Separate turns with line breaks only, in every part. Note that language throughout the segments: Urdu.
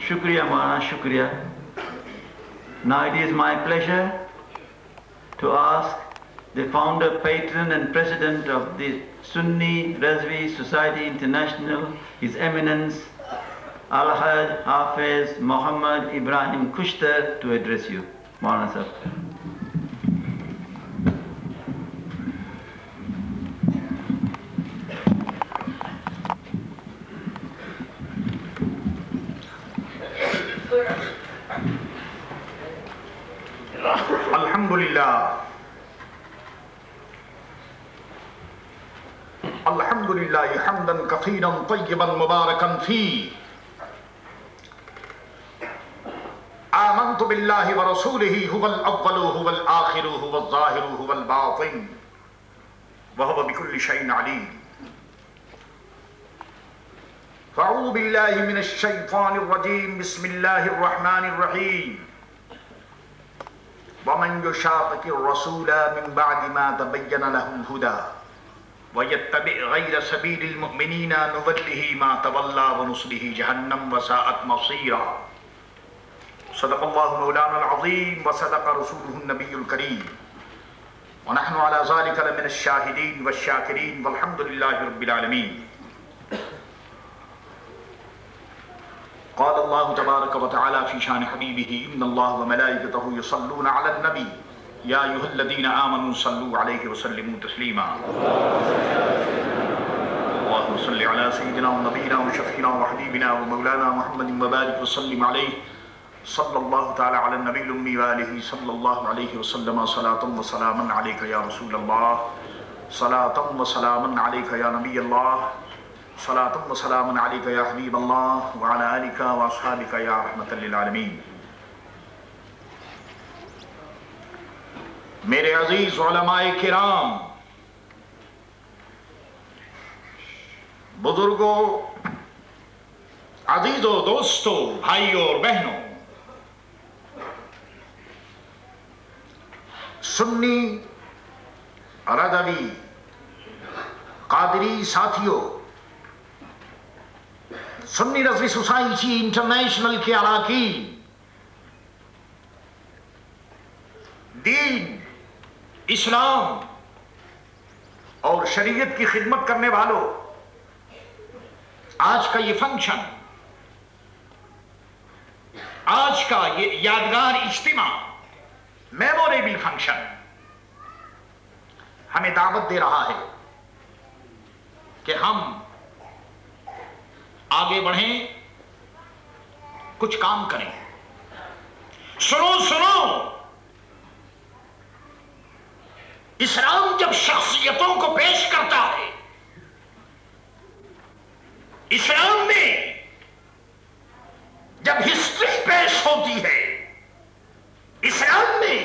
Shukriya Maulana, Shukriya. Now it is my pleasure to ask the founder, patron and president of the Sunni Razvi Society International, His Eminence Al-Hajj Hafiz Muhammad Ibrahim Kushtar to address you. Maulana Sahib.
الحمد لله حمدا كثيرا طيبا مباركا فيه. آمنت بالله ورسوله هو الأول هو الآخر هو الظاهر هو الباطن وهو بكل شيء عليم. فأعوذ بالله من الشيطان الرجيم. بسم الله الرحمن الرحيم. ومن يشاقق الرسول من بعد ما تبين له الهدى ويتبع غير سبيل المؤمنين نوله ما تولى ونصله جهنم وساءت مصيرا. صدق الله مولانا العظيم وصدق رسوله النبي الكريم ونحن على ذلك لمن الشاهدين والشاكرين والحمد لله رب العالمين. قال الله تبارك وتعالى في شان حبيبه إن الله وملائكته يصلون على النبي يا أيها الذين آمنوا صلوا عليه وسلموا تسليما. اللهم صل على سيدنا ونبينا وشفينا وحبيبنا ومولانا محمد وبارك وسلم عليه. صلى الله تعالى على النبي الأمي وآله صلى الله عليه وسلم. صلاة وسلاما عليك يا رسول الله. صلاة وسلاما عليك يا نبي الله. صلاة وسلاما عليك يا حبيب الله وعلى آلك وأصحابك يا رحمة للعالمين. میرے عزیز علماء کرام، بزرگوں، عزیزوں، دوستوں، بھائیوں اور بہنوں، سنی، رضوی، قادری ساتھیوں، سنی رضوی سوسائٹی انٹرنیشنل کے اراکین، دین، اسلام اور شریعت کی خدمت کرنے والوں، آج کا یہ فنکشن، آج کا یہ یادگار اجتماع، میموریبل فنکشن ہمیں دعوت دے رہا ہے کہ ہم آگے بڑھیں، کچھ کام کریں. سنو، اسلام جب شخصیتوں کو پیش کرتا ہے، اسلام میں جب ہسٹری پیش ہوتی ہے، اسلام میں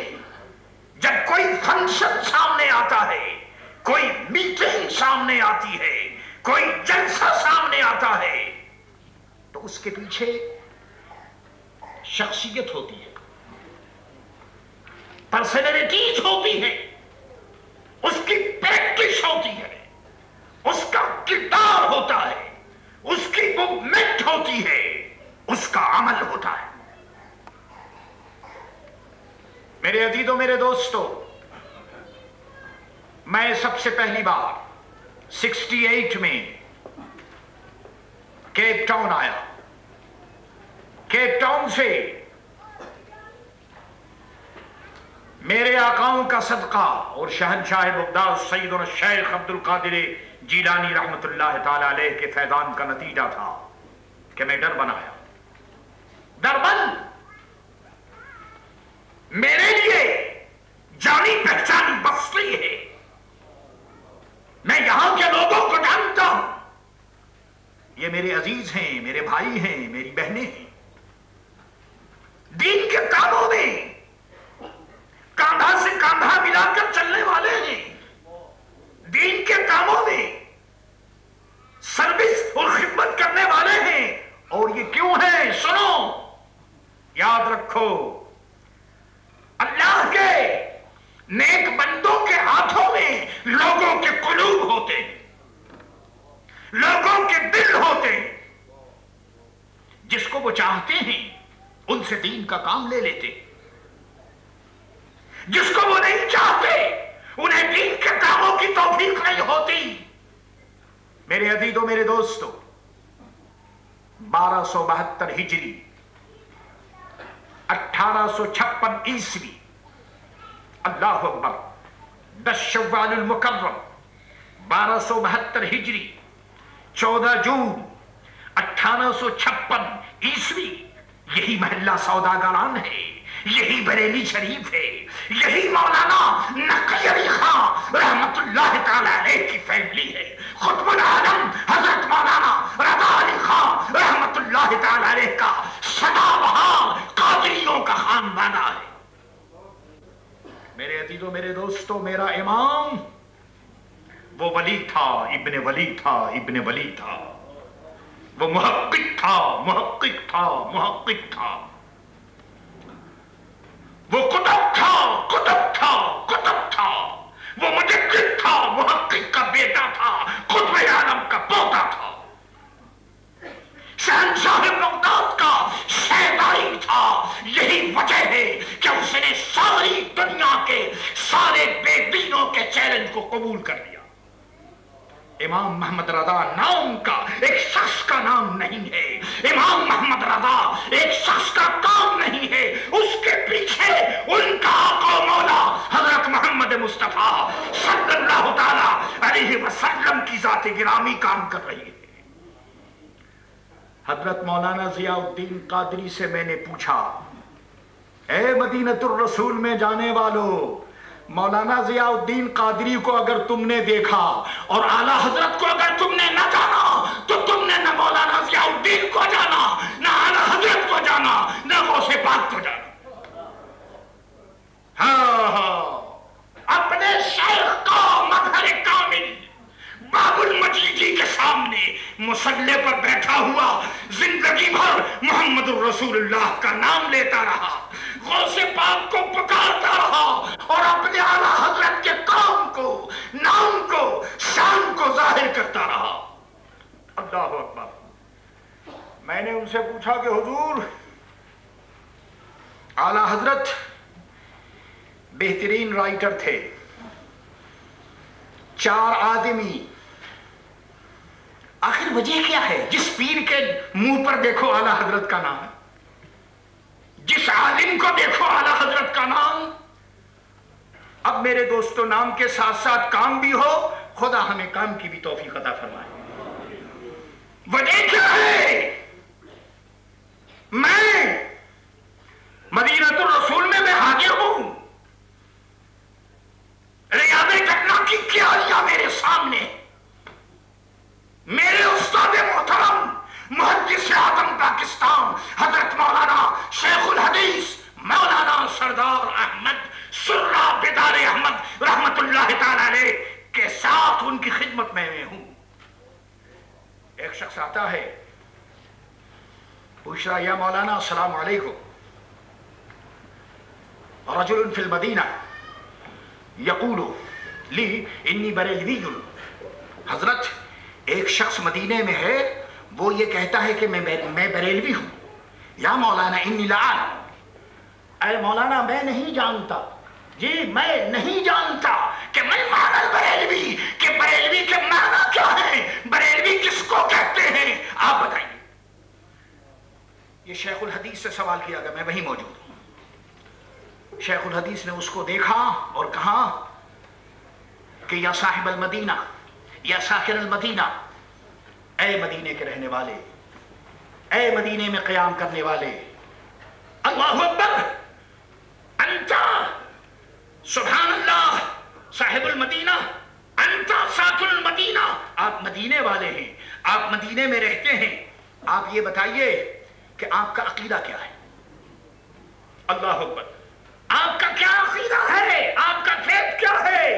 جب کوئی فنکشن سامنے آتا ہے، کوئی میٹنگ سامنے آتی ہے، کوئی جلسہ سامنے آتا ہے، تو اس کے پیچھے شخصیت ہوتی ہے، پرسنالٹیز ہوتی ہے، اس کی پریکٹس ہوتی ہے، اس کا کردار ہوتا ہے، اس کی موومنٹ ہوتی ہے، اس کا عمل ہوتا ہے. میرے عزیزوں، میرے دوستوں، میں سب سے پہلی بار 68 میں کیپ ٹاؤن آیا. کیپ ٹاؤن سے میرے آقاؤں کا صدقہ اور شہنشاہ بغداد سیدنا الشیخ عبد القادر جیلانی رحمت اللہ تعالی علیہ کے فیضان کا نتیجہ تھا کہ میں ڈربن آیا. ڈربن میرے لیے جانی پہچانی بستی ہے. میں یہاں کے لوگوں کو جانتا ہوں. یہ میرے عزیز ہیں، میرے بھائی ہیں، میری بہنیں ہیں. دین کے کاموں میں کاندھا سے کاندھا ملا کر چلنے والے ہیں. دین کے کاموں میں سروس اور خدمت کرنے والے ہیں. اور یہ کیوں ہے؟ سنو، یاد رکھو، اللہ کے نیک بندوں کے ہاتھوں میں لوگوں کے قلوب ہوتے ہیں، لوگوں کے دل ہوتے ہیں. جس کو وہ چاہتے ہیں ان سے دین کا کام لے لیتے، جس کو وہ نہیں چاہتے انہیں دین کے کاموں کی توفیق نہیں ہوتی۔ میرے عزیزوں، میرے دوستو، 1272 ہجری 1856 عیسوی، اللہ اکبر، 10 شوال المکرم 1272 ہجری 14 جون 1856 عیسوی، یہی محلہ سوداگران ہے، یہی بریلی شریف ہے، یہی مولانا نقی علی خان رحمت اللہ تعالی علیہ کی فیملی ہے۔ خطب العالم حضرت مولانا رضا علی خان رحمت اللہ تعالی علیہ کا سدا بہار قادریوں کا خاندانہ ہے۔ میرے عزیزوں، میرے دوستوں، میرا امام وہ ولی تھا، ابن ولی تھا، ابن ولی تھا، وہ محقق تھا، محقق تھا، محقق تھا، وہ کتب تھا، کتب تھا، کتب تھا، وہ مجدد تھا، محقق کا بیٹا تھا، قطب عالم کا پوتا تھا، شہنشاہ بغداد کا شیدائی تھا۔ یہی وجہ ہے کہ اس نے ساری دنیا کے سارے بے دینوں کے چیلنج کو قبول کر لیا۔ امام محمد رضا نام کا ایک شخص کا نام نہیں ہے، امام محمد رضا ایک شخص کا کام نہیں ہے، اس کے پیچھے ان کا آقا و مولا حضرت محمد مصطفیٰ صلی اللہ تعالی علیہ وسلم کی ذات گرامی کام کر رہی ہے۔ حضرت مولانا ضیاء الدین قادری سے میں نے پوچھا، اے مدینۃ الرسول میں جانے والو، مولانا ضیاء الدین قادری کو اگر تم نے دیکھا اور اعلیٰ حضرت کو اگر تم نے نہ جانا تو تم نے نہ مولانا ضیاء الدین کو جانا، نہ اعلیٰ حضرت کو جانا، نہ غوث پاک کو جانا۔ ہاں، اپنے شیخ کا مظہر کامل باب المجیدی کے سامنے مصلی پر بیٹھا ہوا زندگی بھر محمد الرسول اللہ کا نام لیتا رہا، غوث پاک کو پکارتا رہا اور اپنے اعلیٰ حضرت کے کام کو، نام کو، شان کو ظاہر کرتا رہا۔ اللہ اکبر۔ میں نے ان سے پوچھا کہ حضور، اعلیٰ حضرت بہترین رائٹر تھے، 4 آدمی، آخر وجہ کیا ہے؟ جس پیر کے منہ پر دیکھو اعلیٰ حضرت کا نام، جس عالم کو دیکھو اعلیٰ حضرت کا نام۔ اب میرے دوستو، نام کے ساتھ ساتھ کام بھی ہو، خدا ہمیں کام کی بھی توفیق عطا فرمائے۔ وجہ کیا ہے؟ میں مدینۃ الرسول میں حاضر ہوں، ریاض جنہ کی کیاریاں میرے سامنے، میرے استاد محترم محدث اعظم پاکستان حضرت مولانا شیخ الحدیث مولانا سردار احمد سرہ بیدار احمد رحمت اللہ تعالی علیہ کے ساتھ ان کی خدمت میں ہوں۔ ایک شخص آتا ہے، پوچھ رہا، یا مولانا السلام علیکم، رجل فی المدینہ یقول لی انی بریلوی، حضرت ایک شخص مدینے میں ہے، وہ یہ کہتا ہے کہ میں بریلوی ہوں۔ یا مولانا انی لا اعلم، اے مولانا میں نہیں جانتا، جی میں نہیں جانتا کہ میں معنی بریلوی، کہ بریلوی کے معنی کیا ہے، بریلوی کس کو کہتے ہیں، آپ بتائیے۔ یہ شیخ الحدیث سے سوال کیا گیا، میں وہیں موجود ہوں۔ شیخ الحدیث نے اس کو دیکھا اور کہا کہ یا صاحب المدینہ، یا ساکن المدینہ، اے مدینے کے رہنے والے، اے مدینے میں قیام کرنے والے، اللہ اکبر، انت سبحان اللہ صاحب المدینہ، انت ساکن المدینہ، آپ مدینے والے ہیں، آپ مدینے میں رہتے ہیں، آپ یہ بتائیے کہ آپ کا عقیدہ کیا ہے؟ اللہ اکبر، آپ کا کیا عقیدہ ہے، آپ کا فیض کیا ہے؟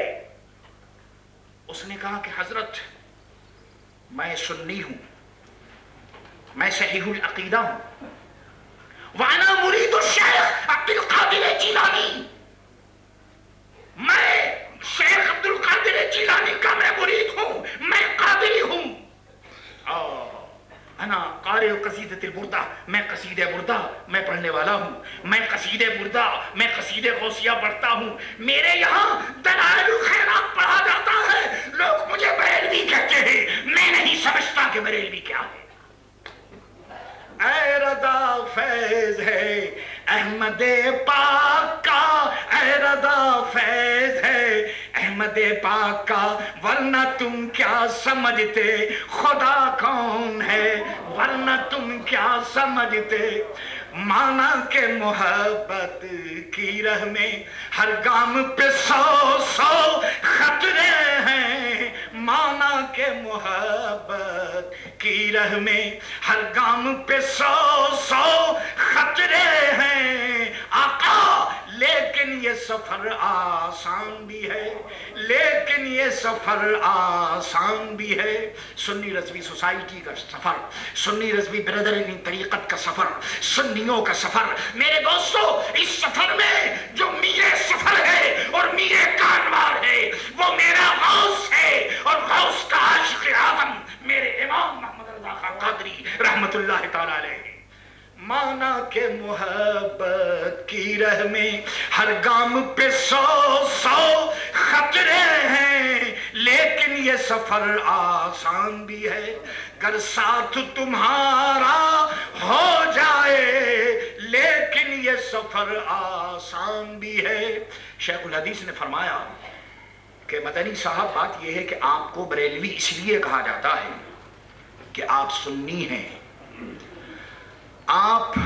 اس نے کہا کہ حضرت میں سنی ہوں، میں صحیح العقیدہ ہوں، وَأَنَا مُرِيدُ الشیخ عبد القادر جیلانی، میں شیخ عبد القادر جیلانی کا میں مرید ہوں، میں قادری ہوں۔ انا قارئ قصیدۃ البردہ، میں قصیدہ بردہ میں پڑھنے والا ہوں، میں قصیدہ بردہ میں قصیدہ غوثیہ پڑھتا ہوں، میرے یہاں دلائل الخیرات پڑھا جاتا ہے، لوگ مجھے بریلوی کہتے ہیں، میں نہیں سمجھتا کہ بریلوی کیا ہے۔ اے رضا فیض ہے احمد پاک کا، اے رضا فیض ہے احمد پاک کا، ورنہ تم کیا سمجھتے خدا کون ہے، ورنہ تم کیا سمجھتے، مانا کہ محبت کی راہ میں ہر گام پہ 100 خطرے ہیں، مانا کہ محبت کی راہ میں ہر گام پہ 100 خطرے ہیں آقا، لیکن یہ سفر آسان بھی ہے، لیکن یہ سفر آسان بھی ہے۔ سنی رضوی سوسائٹی کا سفر، سنی رضوی برادرانی طریقت کا سفر، سنیوں کا سفر، میرے دوستو اس سفر میں جو میرے سفر ہے اور میرے کاروبار ہے وہ میرا غوث ہے، اور غوث کا عاشق اعظم میرے امام محمد رضا خان قادری رحمت اللہ تعالی علیہ۔ مانا کہ محبت کی راہ میں ہر گام پہ 100 خطرے ہیں، لیکن یہ سفر آسان بھی ہے، گر ساتھ تمہارا ہو جائے، لیکن یہ سفر آسان بھی ہے۔ شیخ الحدیث نے فرمایا کہ مدنی صاحب بات یہ ہے کہ آپ کو بریلوی اس لیے کہا جاتا ہے کہ آپ سنی ہیں، آپ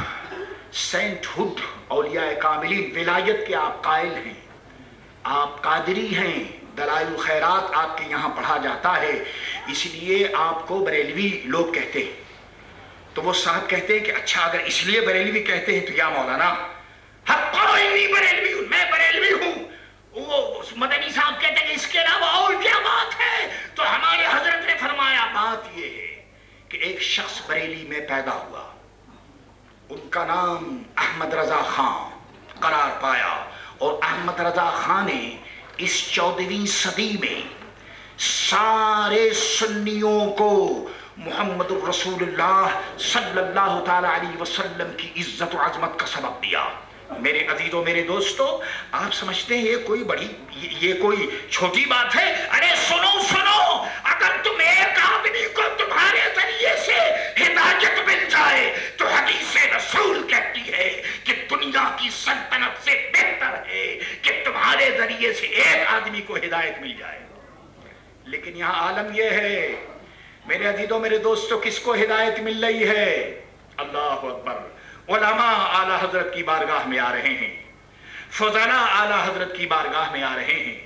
سینٹ ہوڈ اولیاء کاملین ولایت کے آپ قائل ہیں، آپ قادری ہیں، دلائل الخیرات آپ کے یہاں پڑھا جاتا ہے، اس لیے آپ کو بریلوی لوگ کہتے ہیں۔ تو وہ صاحب کہتے ہیں کہ اچھا اگر اس لیے بریلوی کہتے ہیں تو یا مولانا بریلوی ہوں، میں بریلوی ہوں، وہ مدنی صاحب کہتے ہیں کہ اس کے علاوہ اور کیا بات ہے؟ تو ہمارے حضرت نے فرمایا بات یہ ہے کہ ایک شخص بریلی میں پیدا ہوا، ان کا نام احمد رضا خان قرار پایا، اور احمد رضا خان نے اس 14ویں صدی میں سارے سنیوں کو محمد الرسول اللہ صلی اللہ تعالی علیہ وسلم کی عزت و عظمت کا سبب دیا۔ میرے عزیزوں، میرے دوستو، آپ سمجھتے ہیں یہ کوئی چھوٹی بات ہے؟ ارے سنو سنو، اگر تم ایک آدمی کو تمہارے ذریعے سے ہدایت مل جائے تو حدیث رسول کہتی ہے کہ دنیا کی سلطنت سے بہتر ہے کہ تمہارے ذریعے سے ایک آدمی کو ہدایت مل جائے۔ لیکن یہاں عالم یہ ہے میرے عزیزوں، میرے دوستو، کس کو ہدایت مل رہی ہے؟ اللہ اکبر! علماء اعلی حضرت کی بارگاہ میں آ رہے ہیں، فضلاء اعلی حضرت کی بارگاہ میں آ رہے ہیں،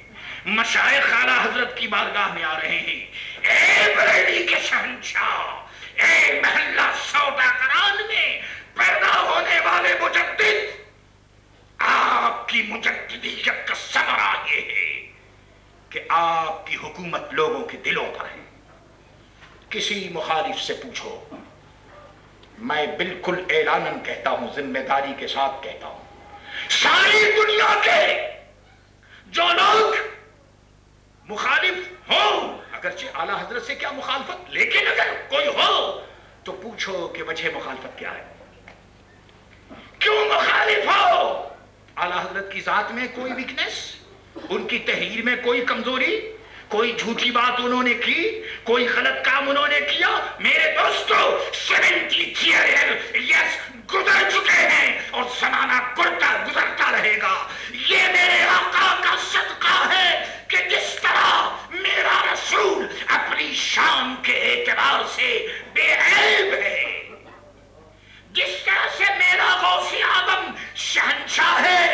مشائخ اعلی حضرت کی بارگاہ میں آ رہے ہیں۔ اے بریلی کے شہنشاہ، اے محلہ سودا کران میں پیدا ہونے والے مجدد، آپ کی مجددیت کا ثمرہ یہ ہے کہ آپ کی حکومت لوگوں کے دلوں پر ہے۔ کسی مخالف سے پوچھو، میں بالکل اعلاناً کہتا ہوں، ذمہ داری کے ساتھ کہتا ہوں، ساری دنیا کے جو لوگ مخالف ہوں، اگرچہ اعلیٰ حضرت سے کیا مخالفت، لیکن اگر کوئی ہو تو پوچھو کہ وجہ مخالفت کیا ہے، کیوں مخالف ہو؟ اعلیٰ حضرت کی ذات میں کوئی ویکنس، ان کی تحریر میں کوئی کمزوری، کوئی جھوٹی بات انہوں نے کی، کوئی غلط کام انہوں نے کیا؟ میرے دوستو، 70 ایئرز گزر چکے ہیں اور زمانہ گزرتا رہے گا۔ یہ میرے آقا کا صدقہ ہے کہ جس طرح میرا رسول اپنی شان کے اعتبار سے بے عیب ہے، جس طرح سے میرا غوث اعظم شہنشاہ ہے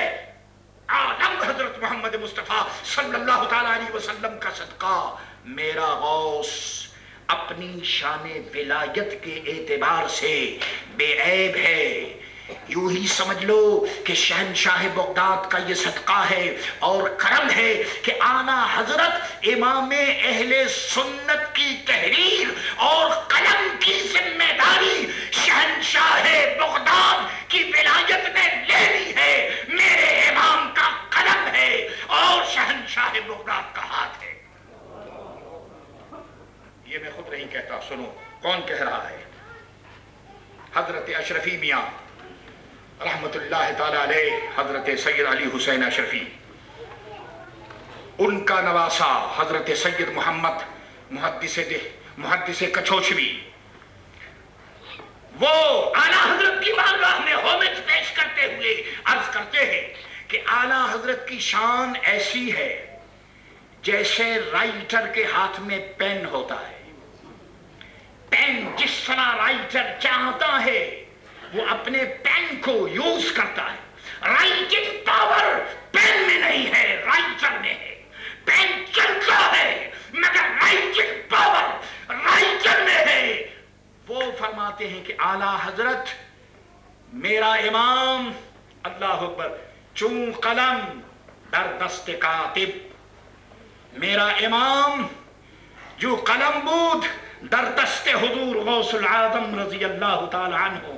عالم حضرت محمد مصطفیٰ صلی اللہ تعالیٰ علیہ وسلم کا صدقہ، میرا غوث اپنی شان ولایت کے اعتبار سے بے عیب ہے۔ یوں ہی سمجھ لو کہ شہنشاہ بغداد کا یہ صدقہ ہے اور کرم ہے کہ آنا حضرت امام اہل سنت کی تحریر اور قلم کی ذمہ داری شہنشاہ بغداد کی ولایت نے لے لی ہے۔ میرے امام کا قلم ہے اور شہنشاہ بغداد کا ہاتھ ہے۔ یہ میں خود نہیں کہتا، سنو کون کہہ رہا ہے؟ حضرت اشرفی میاں رحمت اللہ تعالی علیہ، حضرت سید علی حسین اشرفی، ان کا نواسا حضرت سید محمد محدث کچھوچھوی، وہ اعلیٰ حضرت کی بارگاہ میں ہومج پیش کرتے ہوئے عرض کرتے ہیں کہ اعلیٰ حضرت کی شان ایسی ہے جیسے رائٹر کے ہاتھ میں پین ہوتا ہے. پین جس طرح رائٹر چاہتا ہے وہ اپنے پین کو یوز کرتا ہے. رائٹنگ پاور پین میں نہیں ہے، رائٹر میں ہے. پین چلتا ہے مگر رائٹنگ پاور رائٹر میں ہے. وہ فرماتے ہیں کہ اعلیٰ حضرت میرا امام، اللہ اکبر، چون قلم در دست کاتب، میرا امام جو قلم بود در دست حضور غوث العظم رضی اللہ تعالی عنہ.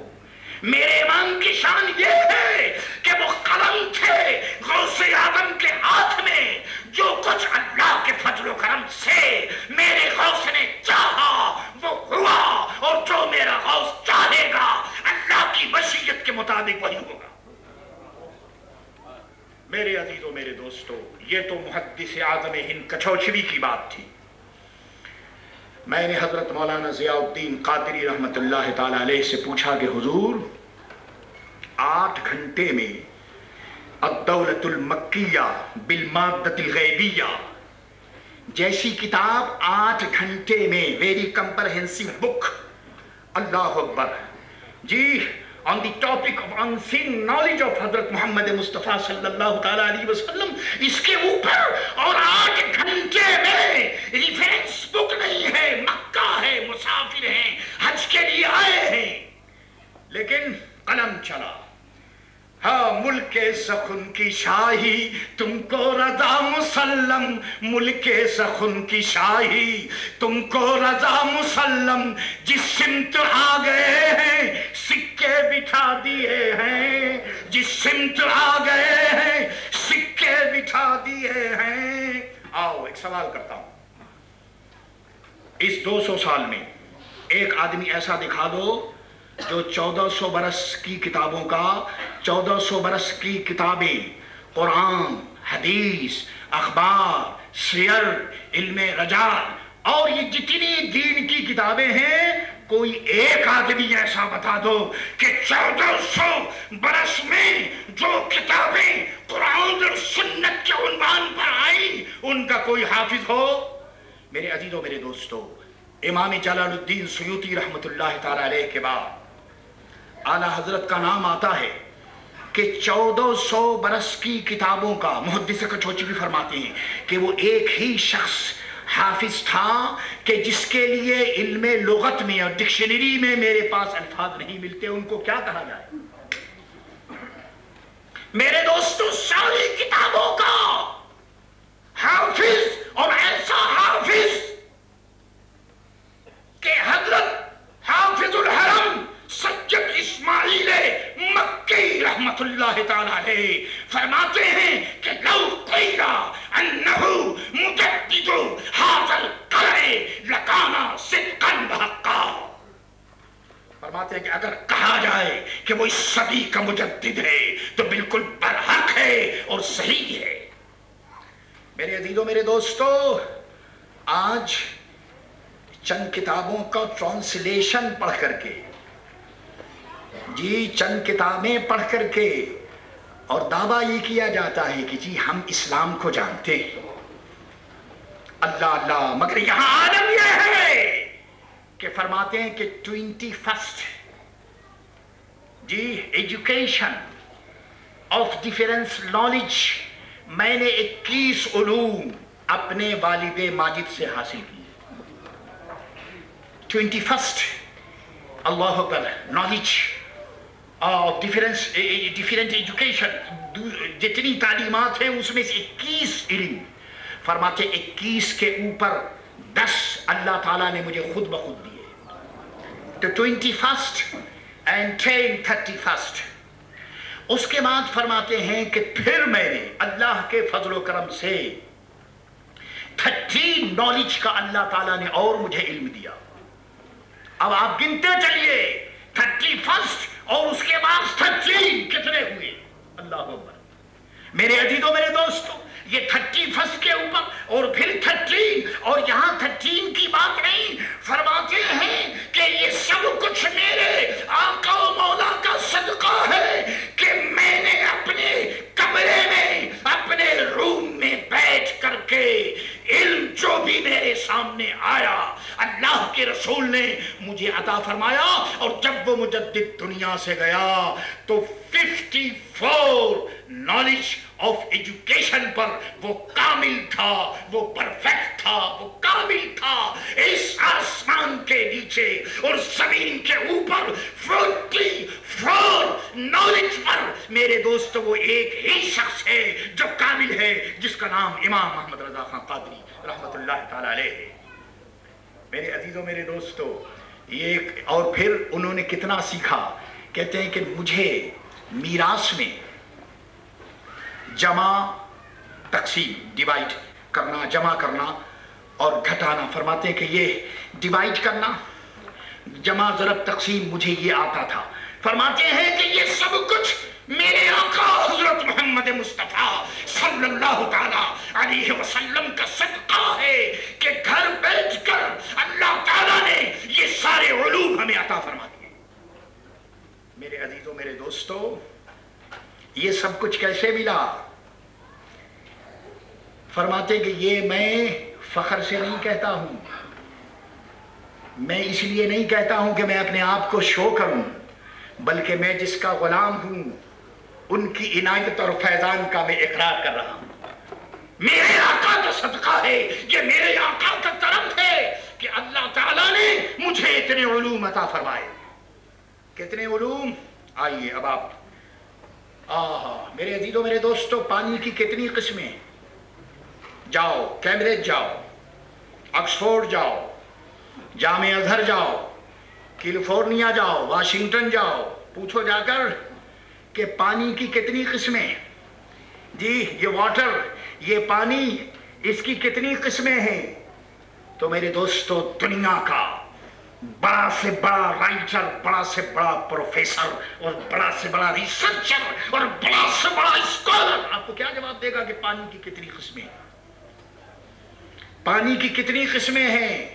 میرے امام کی شان یہ ہے کہ وہ قلم تھے غوث اعظم کے ہاتھ میں. جو کچھ اللہ کے فضل و کرم سے میرے غوث نے چاہا وہ ہوا، اور جو میرا غوث چاہے گا اللہ کی مشیت کے مطابق وہی ہوگا. میرے عزیزوں، میرے دوستو، یہ تو محدث اعظم ہند کچھوچھوی کی بات تھی. میں نے حضرت مولانا ضیاء الدین قادری رحمت اللہ تعالی علیہ سے پوچھا کہ حضور 8 گھنٹے میں الدولۃ المکیہ بالمادۃ الغیبیہ جیسی کتاب 8 گھنٹے میں، ویری کمپرہنسو بک، اللہ اکبر جی، on the topic of unseen knowledge of حضرت محمد مصطفیٰ صلی اللہ تعالیٰ علیہ وسلم، اس کے اوپر اور 8 گھنٹے میں ریفرنس بک نہیں ہے. مکہ ہے، مسافر ہیں، حج کے لیے آئے ہیں، لیکن قلم چلا. ہاں، ملک سخن کی شاہی تم کو رضا مسلم، ملک سخن کی شاہی تم کو رضا مسلم، جس سمت آ گئے ہیں سکے بٹھا دیے ہیں، جس سمت آ گئے ہیں سکے بٹھا دیے ہیں. آؤ ایک سوال کرتا ہوں، اس 200 سال میں ایک آدمی ایسا دکھا دو جو 1400 برس کی کتابوں کا، 1400 برس کی کتابیں، قرآن، حدیث، اخبار، سیر، علم رجال اور یہ جتنی دین کی کتابیں ہیں، کوئی ایک آدمی ایسا بتا دو کہ 1400 برس میں جو کتابیں قرآن اور سنت کے عنوان پر آئیں ان کا کوئی حافظ ہو. میرے عزیزوں، میرے دوستو، امام جلال الدین سیوطی رحمت اللہ تعالی علیہ کے بعد اعلیٰ حضرت کا نام آتا ہے کہ 1400 برس کی کتابوں کا محدث کچھوچھوی فرماتے ہیں کہ وہ ایک ہی شخص حافظ تھا کہ جس کے لیے علم لغت میں اور ڈکشنری میں میرے پاس الفاظ نہیں ملتے، ان کو کیا کہا جائے. میرے دوستو، ساری کتابوں کا حافظ، اور ایسا حافظ کہ حضرت حافظ الحرم سید اسماعیل مکی رحمت اللہ تعالی علیہ فرماتے ہیں کہ لو قیل انہ مجدد ھذا القرن لکان صدقا وحقا. فرماتے ہیں کہ اگر کہا جائے کہ وہ اس صدی کا مجدد ہے تو بالکل برحق ہے اور صحیح ہے. میرے عزیزوں، میرے دوستو، آج چند کتابوں کا ٹرانسلیشن پڑھ کر کے، جی چند کتابیں پڑھ کر کے، اور دعویٰ یہ کیا جاتا ہے کہ جی ہم اسلام کو جانتے ہیں. اللہ اللہ، مگر یہاں عالم یہ ہے کہ فرماتے ہیں کہ 21st جی ایجوکیشن آف ڈیفرنس نالج، میں نے 21 علوم اپنے والد ماجد سے حاصل کی. 21st Allah Akbar knowledge of different education, جتنی تعلیمات ہیں اس میں سے 21 علم. فرماتے 21 کے اوپر 10 اللہ تعالیٰ نے مجھے خود بخود دیے. تو 21st and 31st. اس کے بعد فرماتے ہیں کہ پھر میں نے اللہ کے فضل و کرم سے 13 نالج کا اللہ تعالیٰ نے اور مجھے علم دیا. اب آپ گنتے چلیے، 31 اور اس کے بعد 13 کتنے ہوئے؟ اللہ اکبر. میرے عزیزوں میرے دوستوں یہ 31 کے اوپر اور پھر 13 اور یہاں 13 کی بات نہیں. فرماتے ہیں کہ یہ سب کچھ میرے آقا و مولا کا صدقہ ہے کہ میں نے اپنے کمرے میں اپنے روم میں بیٹھ کر کے علم جو بھی میرے سامنے آیا اللہ کے رسول نے مجھے عطا فرمایا. اور جب وہ مجدد دنیا سے گیا تو 54 نالج آف ایجوکیشن پر وہ کامل تھا, وہ پرفیکٹ تھا, وہ کامل تھا. اس آسمان کے نیچے اور زمین کے اوپر 44 نالج پر میرے دوست وہ ایک ہی شخص ہے جو کامل ہے, جس کا نام امام محمد رضا خان قادری رحمت اللہ تعالی علیہ ہے. میرے عزیزوں میرے دوستو یہ اور پھر انہوں نے کتنا سیکھا. کہتے ہیں کہ مجھے میراث میں جمع تقسیم ڈیوائڈ کرنا, جمع کرنا اور گھٹانا, فرماتے ہیں کہ یہ ڈیوائڈ کرنا جمع ضرب تقسیم مجھے یہ آتا تھا. فرماتے ہیں کہ یہ سب کچھ میرے آقا حضرت محمد مصطفیٰ صلی اللہ تعالی علیہ وسلم کا صدقہ ہے کہ گھر بیٹھ کر اللہ تعالیٰ نے یہ سارے علوم ہمیں عطا فرما دیے. میرے عزیزوں میرے دوستو یہ سب کچھ کیسے ملا؟ فرماتے کہ یہ میں فخر سے نہیں کہتا ہوں, میں اس لیے نہیں کہتا ہوں کہ میں اپنے آپ کو شو کروں, بلکہ میں جس کا غلام ہوں ان کی عنایت اور فیضان کا میں اقرار کر رہا ہوں. میرے آقا کا صدقہ ہے, یہ میرے آقا کا کرم ہے کہ اللہ تعالیٰ نے مجھے اتنے علوم عطا فرمائے. کتنے علوم؟ آئیے اب آپ میرے عزیزوں میرے دوستو پانی کی کتنی قسمیں؟ جاؤ کیمبرج جاؤ, آکسفورڈ جاؤ, جامع ازہر جاؤ, کیلیفورنیا جاؤ, واشنگٹن جاؤ, پوچھو جا کر کہ پانی کی کتنی قسمیں؟ جی یہ واٹر, یہ پانی, اس کی کتنی قسمیں ہیں؟ تو میرے دوستو دنیا کا بڑا سے بڑا رائٹر, بڑا سے بڑا پروفیسر اور بڑا سے بڑا ریسرچر اور بڑا سے بڑا اسکالر آپ کو کیا جواب دے گا کہ پانی کی کتنی قسمیں؟ پانی کی کتنی قسمیں ہیں؟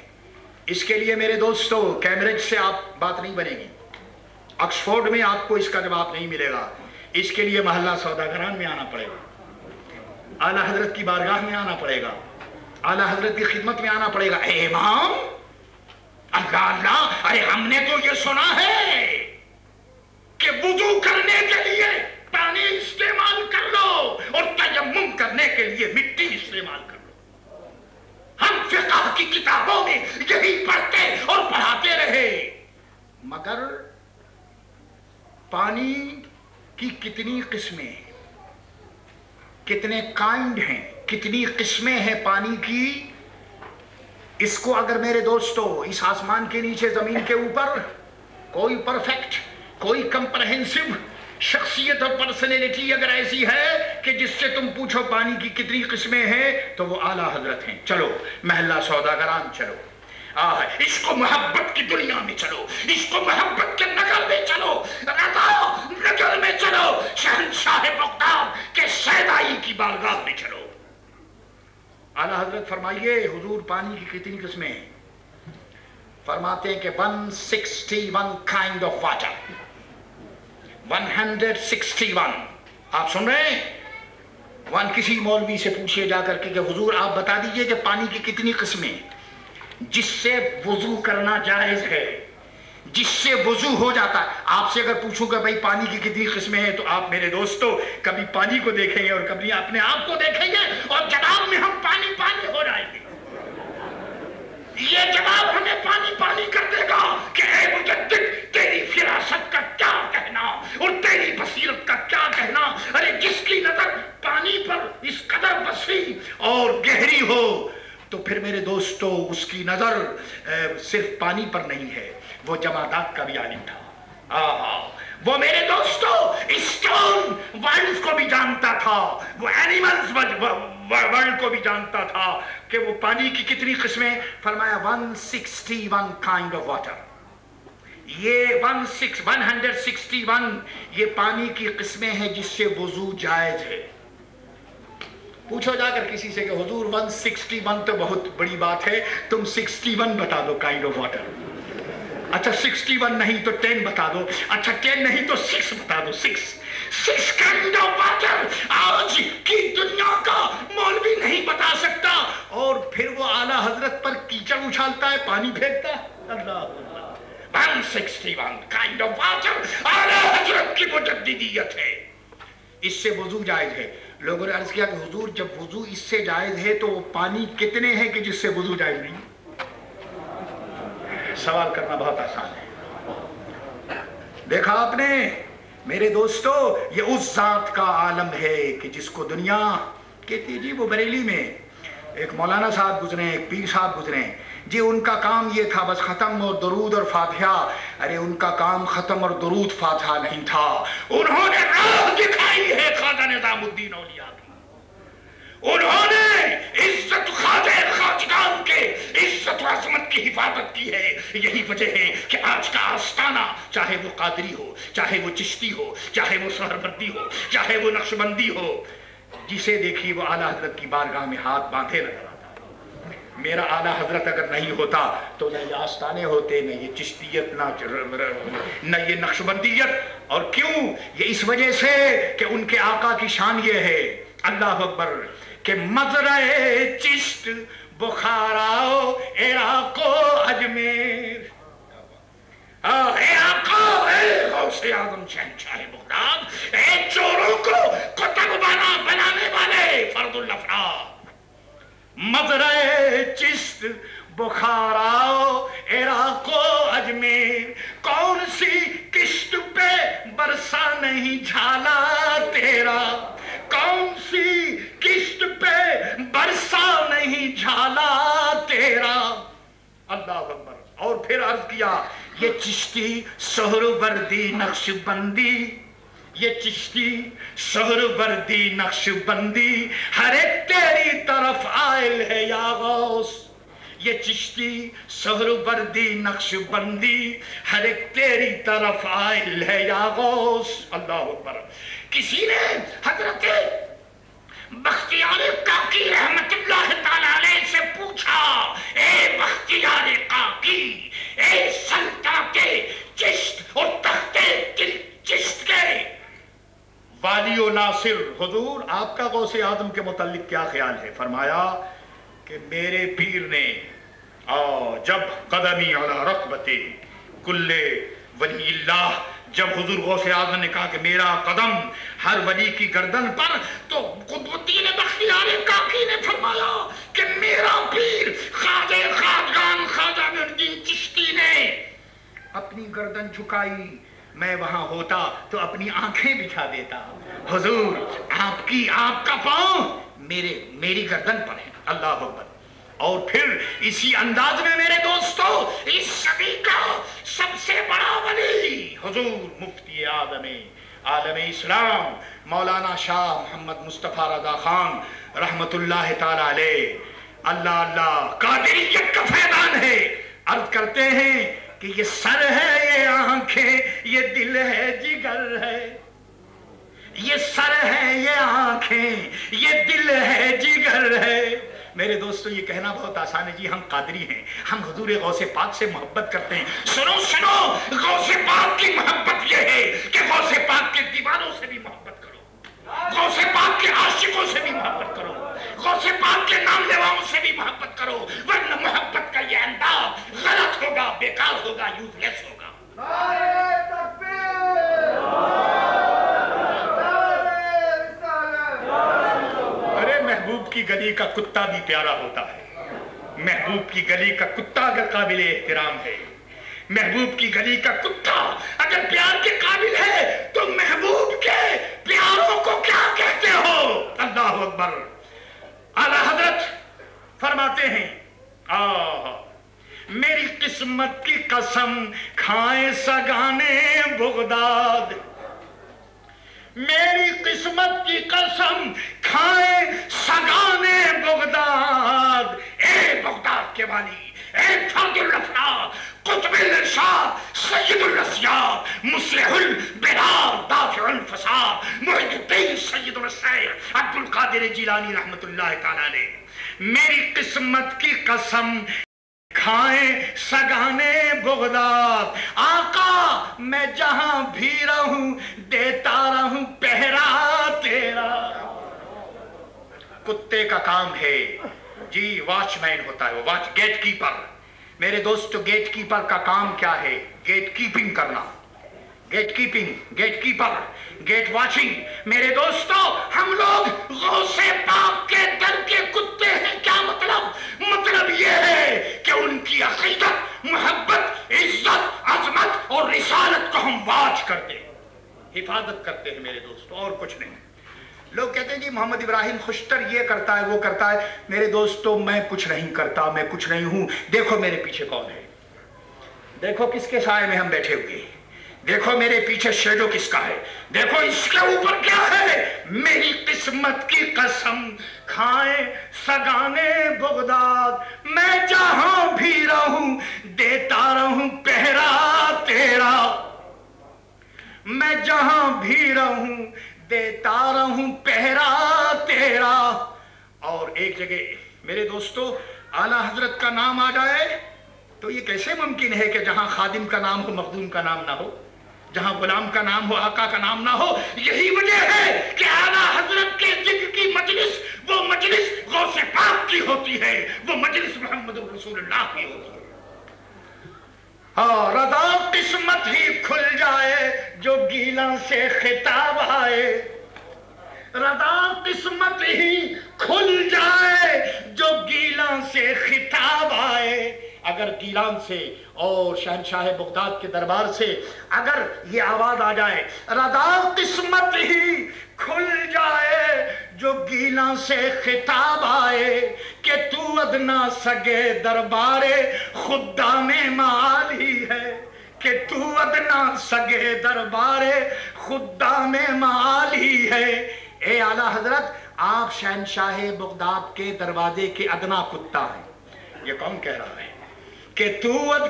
اس کے لیے میرے دوستو کیمبرج سے آپ بات نہیں بنے گی, آکسفورڈ میں آپ کو اس کا جواب نہیں ملے گا. اس کے لیے محلہ سوداگران میں آنا پڑے گا, اعلیٰ حضرت کی بارگاہ میں آنا پڑے گا, اعلیٰ حضرت کی خدمت میں آنا پڑے گا. اے امام اللہ اللہ, ارے ہم نے تو یہ سنا ہے کہ وضو کرنے کے لیے پانی استعمال کر لو اور تیمم کرنے کے لیے مٹی استعمال کر لو. ہم فقہ کی کتابوں میں یہی پڑھتے اور پڑھاتے رہے, مگر پانی کی کتنی قسمیں, کتنے کائنڈ ہیں, کتنی قسمیں ہیں پانی کی؟ اس کو اگر میرے دوستو اس آسمان کے نیچے زمین کے اوپر کوئی پرفیکٹ, کوئی کمپرہنسو شخصیت اور پرسنالٹی اگر ایسی ہے کہ جس سے تم پوچھو پانی کی کتنی قسمیں ہیں تو وہ اعلیٰ حضرت ہیں. چلو محلہ سوداگران چلو, اس کو محبت کی دنیا میں چلو, اس کو محبت کے نگر میں چلو, نگر میں چلو, شہنشاہ بغداد کے سیدائی کی بارگاہ میں چلو. اعلیٰ حضرت فرمائیے حضور پانی کی کتنی قسمیں ہیں؟ فرماتے ہیں کہ 161 kind of water, 161. آپ سن رہے ہیں؟ کسی مولوی سے پوچھئے جا کر کے کہ حضور آپ بتا دیجئے کہ پانی کی کتنی قسمیں جس سے وضو کرنا جائز ہے, جس سے وضو ہو جاتا ہے. آپ سے اگر پوچھوں گا بھائی پانی کی کتنی قسمیں ہیں تو آپ میرے دوستو کبھی پانی کو دیکھیں گے اور کبھی اپنے آپ کو دیکھیں گے اور جواب میں ہم پانی پانی ہو جائیں گے. یہ جواب ہمیں پانی پانی کر دے گا کہ اے مجدد تیری فراست کا کیا کہنا اور تیری بصیرت کا کیا کہنا. ارے جس کی نظر پانی پر اس قدر وسیع اور گہری ہو تو پھر میرے دوستو اس کی نظر صرف پانی پر نہیں ہے, وہ جمادات کا بھی عالم تھا. وہ میرے دوستو اسٹون ورلڈ کو بھی جانتا تھا, وہ اینیملز ورلڈ کو بھی جانتا تھا کہ وہ پانی کی کتنی قسمیں. فرمایا 161 kind of water. یہ 161 یہ پانی کی قسمیں ہیں جس سے وضو جائز ہے. پوچھو جا کر کسی سے کہ حضور 161 تو بہت بڑی بات ہے، تم 61 بتا دو کائنڈ آف واٹر. اچھا 61 نہیں تو 10 بتا دو. اچھا 10 نہیں تو 6 بتا دو. 6 کائنڈ آف واٹر آج کی دنیا کا مولوی نہیں بتا سکتا، اور پھر وہ اعلیٰ حضرت پر کیچڑ اچھالتا ہے، پانی پھینکتا ہے. اللہ 161 کائنڈ آف واٹر اعلیٰ حضرت کی مجددیت ہے. اس سے وضو جائز ہے. لوگوں نے عرض کیا کہ حضور جب وضو اس سے جائز ہے تو وہ پانی کتنے ہیں کہ جس سے وضو جائز نہیں؟ سوال کرنا بہت آسان ہے. دیکھا آپ نے میرے دوستو، یہ اس ذات کا عالم ہے کہ جس کو دنیا کہتی. جی وہ بریلی میں ایک مولانا صاحب گزرے، ایک پیر صاحب گزرے جی، ان کا کام یہ تھا بس ختم اور درود اور فاتحہ. ارے ان کا کام ختم اور درود فاتحہ نہیں تھا، انہوں نے راہ دکھائی ہے خواجہ نظام الدین اولیاء کی. انہوں نے عزت خواجہ خواجگان کے عزت و عظمت کی حفاظت کی ہے. یہی وجہ ہے کہ آج کا آستانہ، چاہے وہ قادری ہو، چاہے وہ چشتی ہو، چاہے وہ سہروردی ہو، چاہے وہ نقشبندی ہو، جسے دیکھیے وہ اعلیٰ حضرت کی بارگاہ میں ہاتھ باندھے نظر آتا. میرا اعلیٰ حضرت اگر نہیں ہوتا تو نہ یہ آستانے ہوتے، نہ یہ چشتیت، نہ یہ نقشبندیت. اور کیوں؟ یہ اس وجہ سے کہ ان کے آقا کی شان یہ ہے، اللہ اکبر، کہ مزرع چشت بخارا عراق و اجمیر. اے آقا، اے غوث اعظم شہنشاہ بغداد، اے چوروں کو قطب بنانے والے فرد الافراد، مزرع چشت بخارا عراق و اجمیر، کون سی کشت پہ برسا نہیں جھالا تیرا، کون سی کشت پہ برسا نہیں جھالا تیرا. اللہ اکبر. اور پھر عرض کیا یہ چشتی سہروردی نقش بندی، یہ چشتی سہروردی نقش بندی ہر ایک تیری طرف آئل ہے یا غوث. یہ چشتی سہروردی نقش بندی ہر ایک تیری طرف آئل ہے یا غوث. اللہ اکبر. کسی نے حضرت بختیار کاکی رحمت اللہ تعالی علیہ سے پوچھا، اے بختیار کاکی، اے سلطنت چشت اور تخت چشت کے والی و ناصر، حضور آپ کا غوث اعظم کے متعلق کیا خیال ہے؟ فرمایا کہ میرے پیر نے جب قدمی علی رقبت کل ولی اللہ، جب حضور غوث اعظم نے کہا کہ میرا قدم ہر ولی کی گردن پر، تو قطبالدین بختیار کاکی نے فرمایا کہ میرا پیر خواجہ خواجگان خواجہ معین الدین چشتی نے اپنی گردن جھکائی، میں وہاں ہوتا تو اپنی آنکھیں بچھا دیتا. حضور آپ کا پاؤں میری گردن پر ہے. اللہ اکبر. اور پھر اسی انداز میں میرے دوستو، اس صدی کا سب سے بڑا ولی حضور مفتی اعظم عالم اسلام مولانا شاہ محمد مصطفیٰ رضا خان رحمت اللہ تعالی علیہ، اللہ اللہ، قادریت کا فیضان ہے. عرض کرتے ہیں کہ یہ سر ہے، یہ آنکھیں، یہ دل ہے، جگر ہے. یہ سر ہے، یہ آنکھیں، یہ دل ہے، جگر ہے. میرے دوستو یہ کہنا بہت آسان ہے جی ہم قادری ہیں، ہم حضور غوث پاک سے محبت کرتے ہیں. سنو غوث پاک کی محبت یہ ہے کہ غوث پاک کے دیوانوں سے بھی محبت کرو، غوث پاک کے عاشقوں سے بھی محبت کرو، غوث پاک کے نام لیواؤں سے بھی محبت کرو، ورنہ محبت کا یہ انداز غلط ہوگا، بیکار ہوگا، یوز لیس ہوگا. نعرہ تکبیر! ارے محبوب کی گلی کا کتا بھی پیارا ہوتا ہے. محبوب کی گلی کا کتا اگر قابل احترام ہے، محبوب کی گلی کا کتا اگر پیار کے قابل ہے تو محبوب کے پیاروں کو کیا کہتے ہو؟ اللہ اکبر. اعلیٰ حضرت فرماتے ہیں میری قسمت کی قسم کھائے سگانے بغداد، میری قسمت کی قسم کھائے سگانے بغداد. اے بغداد کے والی، اے فرد الافراد، قطب الارشاد، سید مصلح البلاد دافع الفساد محی الدین سیدنا الشیخ عبد القادر جیلانی رحمت اللہ تعالیٰ علیہ. میری قسمت کی قسم کھائیں سگانے بغداد، آقا میں جہاں بھی رہوں دیتا رہوں پہرا تیرا. کتے کا کام ہے جی واچ مین ہوتا ہے، وہ واچ گیٹ کیپر. میرے دوستو گیٹ کیپر کا کام کیا ہے؟ گیٹ کیپنگ کرنا. Gatekeeping, gatekeeper, gate watching. میرے دوستو ہم لوگ غوث پاک کے در کے کتے ہیں. کیا مطلب؟ مطلب یہ ہے کہ ان کی عقیدت، محبت، عزت، عظمت اور رسالت کو ہم واچ کرتے ہیں، حفاظت کرتے ہیں میرے دوستو، اور کچھ نہیں. لوگ کہتے ہیں جی محمد ابراہیم خوشتر یہ کرتا ہے وہ کرتا ہے. میرے دوستو میں کچھ نہیں کرتا، میں کچھ نہیں ہوں. دیکھو میرے پیچھے کون ہے، دیکھو کس کے سائے میں ہم بیٹھے ہوئے ہیں، دیکھو میرے پیچھے شیڈو کس کا ہے، دیکھو اس کے اوپر کیا ہے. میری قسمت کی قسم کھائیں سگانے بغداد، میں جہاں بھی رہوں دیتا رہوں پہرا تیرا. میں جہاں بھی رہوں دیتا رہوں پہرا تیرا. اور ایک جگہ میرے دوستو اعلیٰ حضرت کا نام آ جائے تو یہ کیسے ممکن ہے کہ جہاں خادم کا نام ہو مخدوم کا نام نہ ہو، جہاں غلام کا نام ہو آقا کا نام نہ ہو. یہی وجہ ہے کہ اعلیٰ حضرت کے ذکر کی مجلس وہ مجلس غوث پاک کی ہوتی ہے، وہ مجلس محمد رسول اللہ کی ہوتی ہے. ہاں رضا قسمت ہی کھل جائے جو گیلاں سے خطاب آئے. رضا قسمت ہی کھل جائے جو گیلاں سے خطاب آئے. اگر گیلان سے اور شہنشاہ بغداد کے دربار سے اگر یہ آواز آ جائے رضا قسمت ہی کھل جائے جو گیلان سے خطاب آئے کہ تو ادنا سگے دربار خدام معال ہی ہے، کہ تو ادنا سگے دربار خدام معال ہی ہے. اے اعلیٰ حضرت آپ شہنشاہ بغداد کے دروازے کے ادنا کتا ہیں. یہ کون کہہ رہا ہے؟ کہ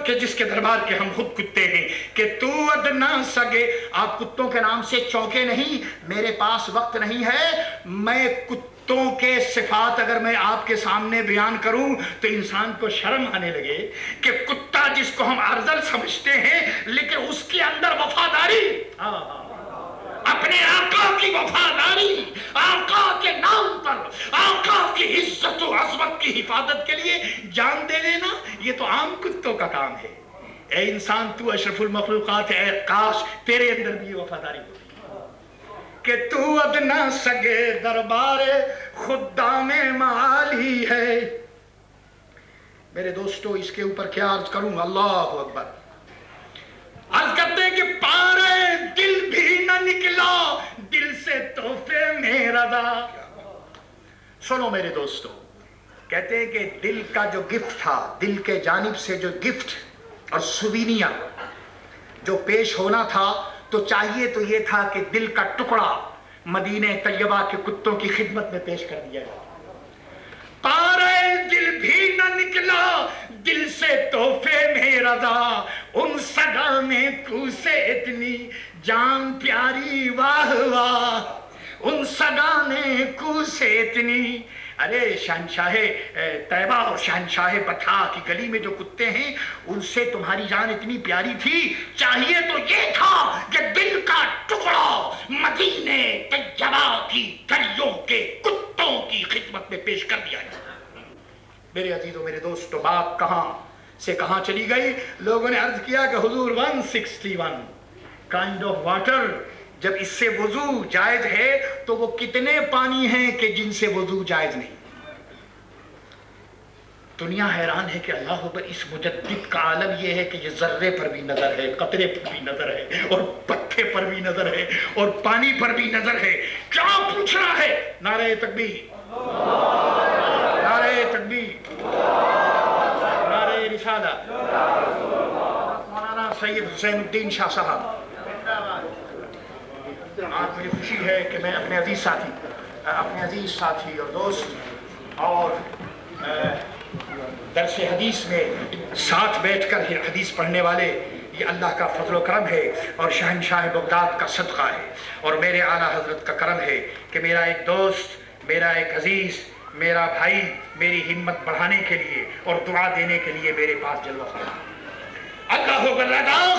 کہ جس کے دربار کے ہم خود کتے ہیں، کہ تو ادنا سگے. آپ کتوں کے نام سے چونکے نہیں، میرے پاس وقت نہیں ہے. میں کتوں کے صفات اگر میں آپ کے سامنے بیان کروں تو انسان کو شرم آنے لگے کہ کتا جس کو ہم ارذل سمجھتے ہیں لیکن اس کے اندر وفاداری، اپنے آقا کی وفاداری، آقا کے نام پر آقا کی عزت و عظمت کی حفاظت کے لیے جان دے دینا، یہ تو عام کتوں کا کام ہے. اے انسان تو اشرف المخلوقات ہے، اے کاش تیرے اندر بھی یہ وفاداری ہوتی کہ تو ادنا سگے دربار خدام معال ہی ہے. میرے دوستو اس کے اوپر کیا عرض کروں؟ اللہ اکبر. عرض کرتے ہیں کہ پارے دل بھی نہ نکلا دل سے تحفے میں رضا. سنو میرے دوستو، کہتے ہیں کہ دل کا جو گفٹ تھا، دل کے جانب سے جو گفٹ اور سوینیا جو پیش ہونا تھا تو چاہیے تو یہ تھا کہ دل کا ٹکڑا مدینہ طیبہ کے کتوں کی خدمت میں پیش کر دیا جائے. پارے دل بھی نہ نکلا دل سے تحفے میں رضا، ان سگا میں کو سے اتنی جان پیاری واہ واہ، ان سگا نے کو سے اتنی. ارے شہنشاہ طیبہ اور شہنشاہ بطحا کی گلی میں جو کتے ہیں ان سے تمہاری جان اتنی پیاری تھی، چاہیے تو یہ تھا کہ دل کا ٹکڑا مدینہ طیبہ کی گلیوں کے کتوں کی خدمت میں پیش کر دیا جائے. میرے عزیزوں میرے دوستو بات کہاں سے کہاں چلی گئی. لوگوں نے عرض کیا کہ حضور 161 کائنڈ آف واٹر، جب اس سے وضو جائز ہے تو وہ کتنے پانی ہیں کہ جن سے وضو جائز نہیں. دنیا حیران ہے کہ اللہ اکبر اس مجدد کا عالم یہ ہے کہ یہ ذرے پر بھی نظر ہے، قطرے پر بھی نظر ہے، اور پتھے پر بھی نظر ہے، اور پانی پر بھی نظر ہے. کیا پوچھ رہا ہے؟ نعرہ تکبیر، نعرہ تکبیر، نعرہ رسالہ. مولانا سید حسین الدین شاہ صاحب. آج مجھے خوشی ہے کہ میں اپنے عزیز ساتھی اور دوست اور درس حدیث میں ساتھ بیٹھ کر حدیث پڑھنے والے یہ اللہ کا فضل و کرم ہے اور شہنشاہ بغداد کا صدقہ ہے اور میرے اعلیٰ حضرت کا کرم ہے کہ میرا ایک دوست، میرا ایک عزیز، میرا بھائی میری ہمت بڑھانے کے لیے اور دعا دینے کے لیے میرے پاس جلوہ فرما۔ اللہ اکبر،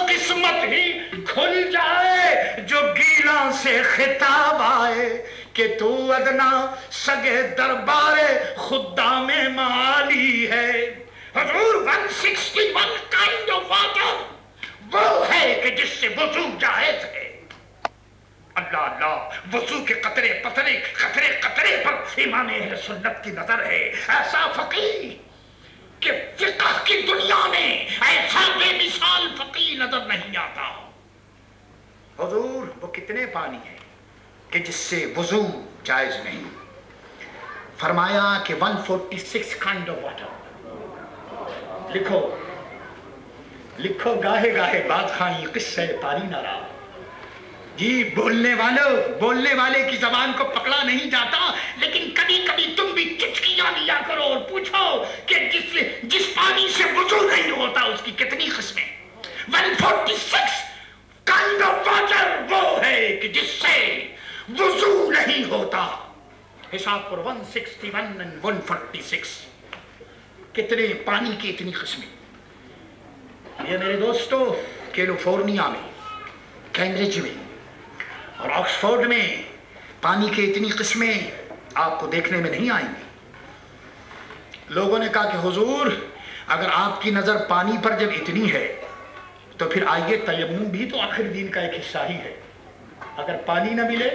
قسمت ہی کھل جائے جو گیلاں سے خطاب آئے کہ تو ادنا سگے دربار خدام معالی ہے۔ حضور 161 کائنڈ آف واٹر وہ ہے کہ جس سے وضو جائز ہے۔ اللہ اللہ، وضو کے قطرے قطرے پر امام اہل سنت کی نظر ہے۔ ایسا فقیہ کہ فقہ کی دنیا میں ایسا بے مثال فقیہ نظر نہیں آتا۔ حضور وہ کتنے پانی ہیں کہ جس سے وضو جائز نہیں؟ فرمایا کہ 146 کائنڈ آف واٹر۔ لکھو گاہے گاہے بات خائی قصہ پاری نہ رہا۔ جی بولنے والے کی زبان کو پکڑا نہیں جاتا، لیکن کبھی کبھی تم بھی چٹکیاں لیا کرو اور پوچھو کہ جس پانی سے وضو نہیں ہوتا اس کی کتنی قسمیں۔ 146 کائنڈ آف واٹر وہ ہے کہ جس سے وضو نہیں ہوتا۔ حساب پر 161 and 146 کتنے پانی کی اتنی قسمیں۔ یہ میرے دوستو کیلیفورنیا میں، کیمبرج میں اور آکسفورڈ میں پانی کی اتنی قسمیں آپ کو دیکھنے میں نہیں آئیں گی۔ لوگوں نے کہا کہ حضور اگر آپ کی نظر پانی پر جب اتنی ہے تو پھر آئیے تیمم بھی تو آخر دین کا ایک حصہ ہی ہے۔ اگر پانی نہ ملے،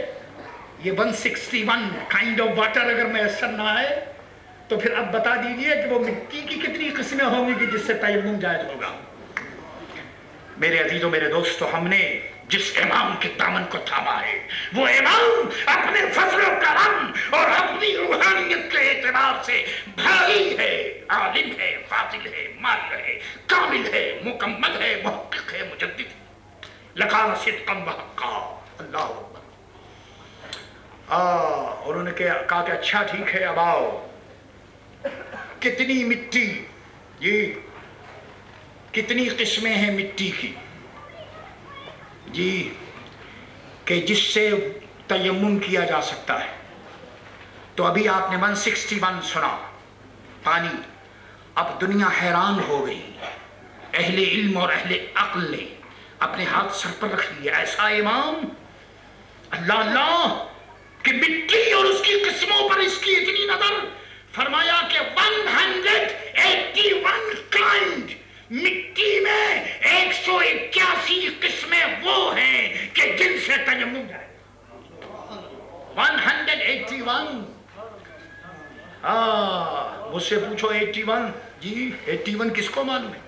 یہ 161 کائنڈ آف واٹر اگر میسر نہ آئے تو پھر اب بتا دیجئے کہ وہ مٹی کی کتنی قسمیں ہوں گی کہ جس سے تیمم جائز ہوگا۔ میرے عزیزوں، میرے دوستو، ہم نے جس امام کے دامن کو تھاما ہے وہ امام اپنے فضل و کرم اور اپنی روحانیت کے اعتبار سے بھائی ہے، عالم ہے، فاضل ہے، ماہر ہے، کامل ہے، مکمل ہے، محقق ہے، مجدد ہے۔ لقال صدقا وحقا۔ اللہ اکبر۔ انہوں نے کہا کہ اچھا ٹھیک ہے، اب آؤ کتنی مٹی، یہ کتنی قسمیں ہیں مٹی کی جی کہ جس سے تیمم کیا جا سکتا ہے؟ تو ابھی آپ نے 161 سنا پانی۔ اب دنیا حیران ہو گئی، اہل علم اور اہل عقل نے اپنے ہاتھ سر پر رکھ لیے۔ ایسا امام، اللہ اللہ، کہ مٹی اور اس کی قسموں پر اس کی اتنی نظر۔ فرمایا کہ 181 کائنڈ، مٹی میں 181 قسمیں وہ ہیں کہ جن سے تیمم جائے۔ 181۔ مجھ سے پوچھو 81، جی 81 کس کو معلوم ہے؟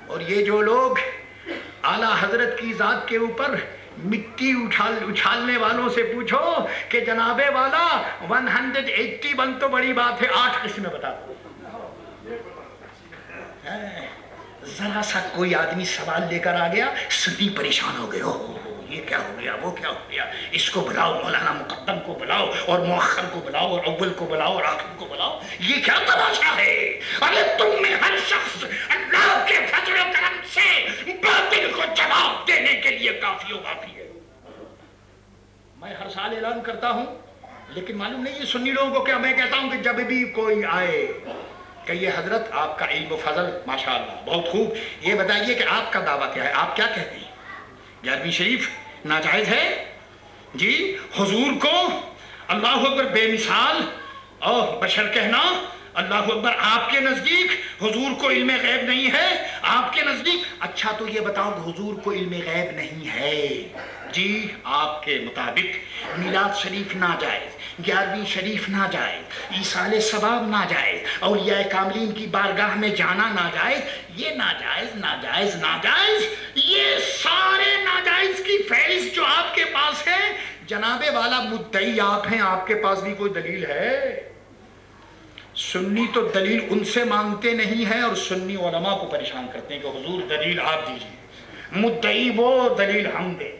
اور یہ جو لوگ اعلیٰ حضرت کی ذات کے اوپر مٹی اچھالنے والوں سے پوچھو کہ جناب والا 181 تو بڑی بات ہے، 8 قسمیں بتا دو۔ ذرا سا کوئی آدمی سوال لے کر آ گیا، سنی پریشان ہو گئے، یہ کیا ہو گیا، وہ کیا ہو گیا، اس کو بلاؤ، مولانا مقدم کو بلاؤ اور مؤخر کو بلاؤ اور اول کو بلاؤ اور آخر کو بلاؤ، یہ کیا تماشا ہے؟ ارے تم میں ہر شخص اللہ کے فضل و کرم سے باطل کو جواب دینے کے لیے کافی و کافی ہے۔ میں ہر سال اعلان کرتا ہوں، لیکن معلوم نہیں یہ سنی لوگوں کو، کیا میں کہتا ہوں کہ جب بھی کوئی آئے کہ یہ حضرت آپ کا علم و فضل ماشاءاللہ بہت خوب، یہ بتائیے کہ آپ کا دعویٰ کیا ہے، آپ کیا کہتے ہیں؟ 11ویں شریف ناجائز ہے؟ جی حضور کو اللہ اکبر بے مثال اور بشر کہنا، اللہ اکبر آپ کے نزدیک حضور کو علم غیب نہیں ہے، آپ کے نزدیک اچھا تو یہ بتاؤ کہ حضور کو علم غیب نہیں ہے، جی آپ کے مطابق میلاد شریف ناجائز، 11ویں شریف ناجائز، ایصال ثواب ناجائز، اولیاء کاملین کی بارگاہ میں جانا ناجائز، یہ ناجائز ناجائز ناجائز، یہ سارے ناجائز کی فہرست جو آپ کے پاس ہے، جناب والا مدعی آپ ہیں، آپ کے پاس بھی کوئی دلیل ہے؟ سنی تو دلیل ان سے مانگتے نہیں ہیں اور سنی علماء کو پریشان کرتے ہیں کہ حضور دلیل آپ دیجیے، مدعی وہ دلیل ہم دیں،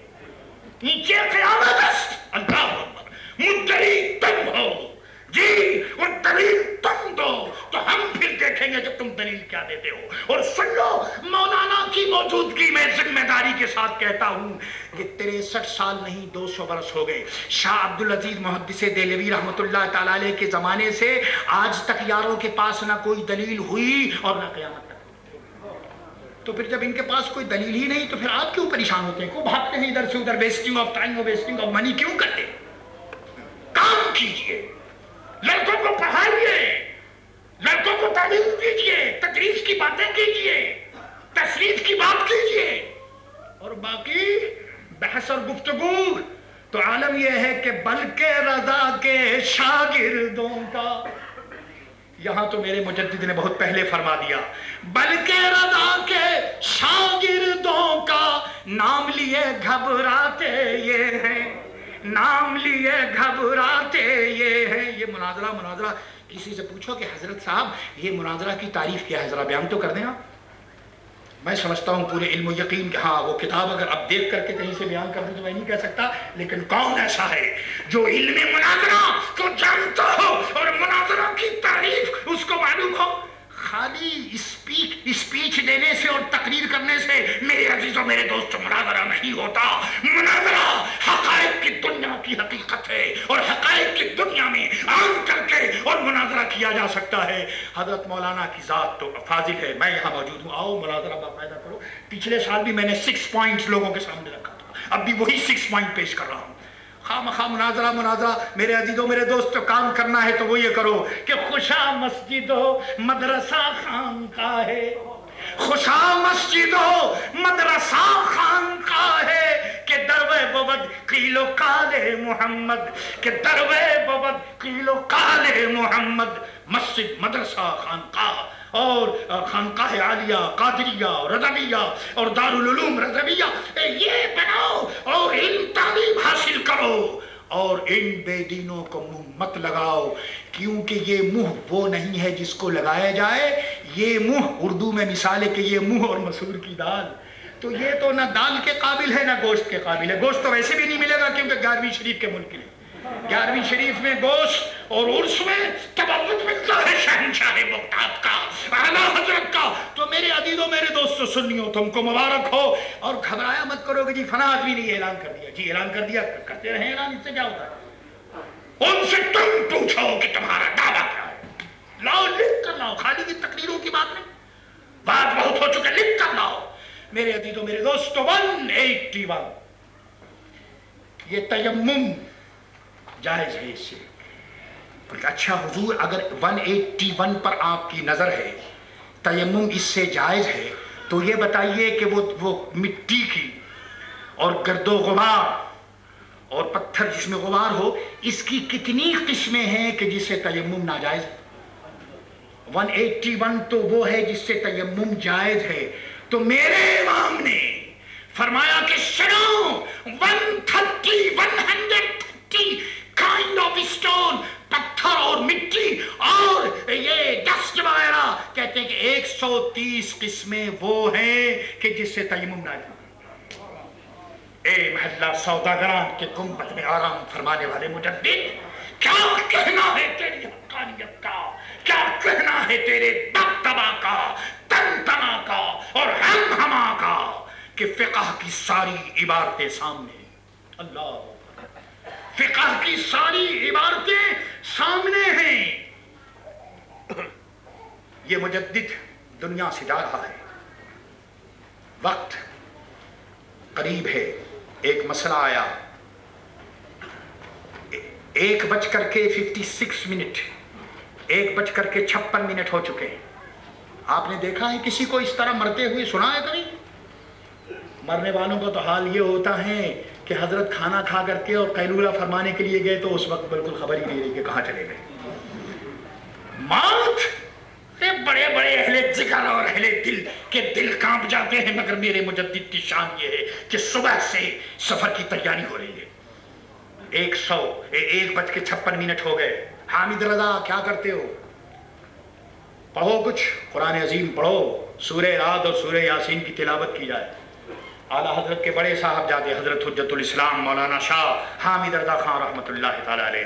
نیچے قیامت است، اللہ اکبر، مدعی تم ہو جی اور دلیل تم دو، تو ہم پھر دیکھیں گے جب تم دلیل کیا دیتے ہو. اور سن لو مولانا کی موجودگی میں ذمہ داری کے ساتھ کہتا ہوں کہ 63 سال نہیں 200 برس ہو گئے شاہ عبدالعزیز محدث دہلوی رحمت اللہ تعالی علیہ کے زمانے سے آج تک یاروں کے پاس نہ کوئی دلیل ہوئی اور نہ قیامت تک. تو پھر جب ان کے پاس کوئی دلیل ہی نہیں تو پھر آپ کیوں پریشان ہوتے ہیں, کیوں بھاگتے ہیں ادھر سے ادھر, ویسٹنگ آف ٹائم اور ویسٹنگ آف منی کیوں کرتے ہیں؟ کام کیجئے, لڑکوں کو پڑھائیے, لڑکوں کو تعلیم دیجئے, تدریس کی باتیں کیجئے, تصریف کی بات کیجئے. اور باقی بحث اور گفتگو تو عالم یہ ہے کہ بلکہ رضا کے شاگردوں کا, یہاں تو میرے مجدد نے بہت پہلے فرما دیا, بلکہ رضا کے شاگردوں کا نام لیے گھبراتے یہ ہیں, نام لیے گھبراتے یہ ہیں. یہ مناظرہ کسی سے پوچھو کہ حضرت صاحب یہ مناظرہ کی تعریف کیا ہے, ذرا بیان تو کر دیں آپ. میں سمجھتا ہوں پورے علم و یقین کہ ہاں وہ کتاب اگر اب دیکھ کر کے کہیں سے بیان کر دیں تو میں نہیں کہہ سکتا, لیکن کون ایسا ہے جو علم مناظرہ کو جانتا ہو اور مناظرہ کی تعریف اس کو معلوم ہو؟ خالی اسپیچ دینے سے اور تقریر کرنے سے میرے عزیزوں میرے دوستوں مناظرہ نہیں ہوتا. مناظرہ حقائق کی دنیا کی حقیقت ہے اور حقائق کی دنیا میں عام کر کے اور مناظرہ کیا جا سکتا ہے. حضرت مولانا کی ذات تو فاضل ہے, میں یہاں موجود ہوں, آؤ مناظرہ باقاعدہ کرو. پچھلے سال بھی میں نے 6 پوائنٹس لوگوں کے سامنے رکھا تھا, اب بھی وہی 6 پوائنٹ پیش کر رہا ہوں. خواہ مخواہ مناظرہ میرے عزیزوں میرے دوستو کام کرنا ہے تو وہ یہ کرو کہ خوشا مسجد و مدرسہ خانقاہ ہے, خوشا مسجد و مدرسہ خانقاہ ہے کہ دروے بود قیل و قال محمد, کہ دروے بود قیل و قال محمد. مسجد, مدرسہ, خانقاہ اور خانقاہ عالیہ, قادریہ, رضویہ اور دارالعلوم رضویہ, یہ بناؤ اور علم تعلیم حاصل کرو. اور ان بے دینوں کو منہ مت لگاؤ, کیونکہ یہ منہ وہ نہیں ہے جس کو لگایا جائے. یہ منہ اردو میں مثال ہے کہ یہ منہ اور مسور کی دال, تو یہ تو نہ دال کے قابل ہے نہ گوشت کے قابل ہے. گوشت تو ویسے بھی نہیں ملے گا کیونکہ 11ویں شریف کے ملک ہے. 11ویں شریف میں گوشت اور عرس میں تبرک ملتا ہے شہنشاہ بغداد کا, اعلیٰ حضرت کا. تو میرے عزیزوں میرے دوستو سنیو, تم کو مبارک ہو اور گھبرایا مت کرو کہ جی فلاں آدمی نے اعلان کر دیا. جی اعلان کر دیا, کرتے رہیں اعلان, اس سے کیا ہوتا ہے؟ ان سے تم پوچھو کہ تمہارا دعویٰ کیا ہے, لاؤ لکھ کر لاؤ. خالی کی تقریروں کی بات نہیں, بات بہت ہو چکے, لکھ کر لاؤ. میرے عزیزوں میرے دوستو 181 یہ تیمم جائز ہے. اس سے اچھا حضور اگر 181 پر آپ کی نظر ہے, تیمم اس سے جائز ہے, تو یہ بتائیے کہ وہ مٹی کی اور گرد و غبار اور پتھر جس میں غبار ہو, اس کی کتنی قسمیں ہیں کہ جس سے تیمم ناجائز ہے؟ 181 تو وہ ہے جس سے تیمم جائز ہے. تو میرے امام نے فرمایا کہ سنو 130 kind of stone, پتھر اور مٹی اور یہ ڈسٹ وغیرہ, کہتے ہیں کہ 130 قسمیں وہ ہیں کہ جس سے تیمم ناجائز. اے محلہ سوداگران کے گنبد میں آرام فرمانے والے مجدد, کیا کہنا ہے تیری حقانیت کا, کیا کہنا ہے تیرے دبدبا کا, تنتنا کا اور ہم ہما کا, کہ فقہ کی ساری عبارتیں سامنے. اللہ, فقہ کی ساری عبارتیں سامنے ہیں. یہ مجدد دنیا سے جا رہا ہے, وقت قریب ہے. ایک مسئلہ آیا, 1:56 1:56 ہو چکے ہیں. آپ نے دیکھا ہے کسی کو اس طرح مرتے ہوئے سنا ہے کبھی؟ مرنے والوں کا تو حال یہ ہوتا ہے کہ حضرت کھانا کھا کر کے اور قیلولہ فرمانے کے لیے گئے تو اس وقت بالکل خبر ہی نہیں رہی کہ کہاں چلے گئے. موت بڑے بڑے اہل ذکر اور اہل دل کے دل کانپ جاتے ہیں, مگر میرے مجدد کی شان یہ ہے کہ صبح سے سفر کی تیاری ہو رہی ہے. 1:56 ہو گئے. حامد رضا کیا کرتے ہو؟ پڑھو کچھ قرآن عظیم پڑھو, سورہ رعد اور سورہ یاسین کی تلاوت کی جائے. اعلیٰ حضرت کے بڑے صاحب جاتے حضرت حجت الاسلام مولانا شاہ حامد رضا خان رحمت اللہ تعالی علیہ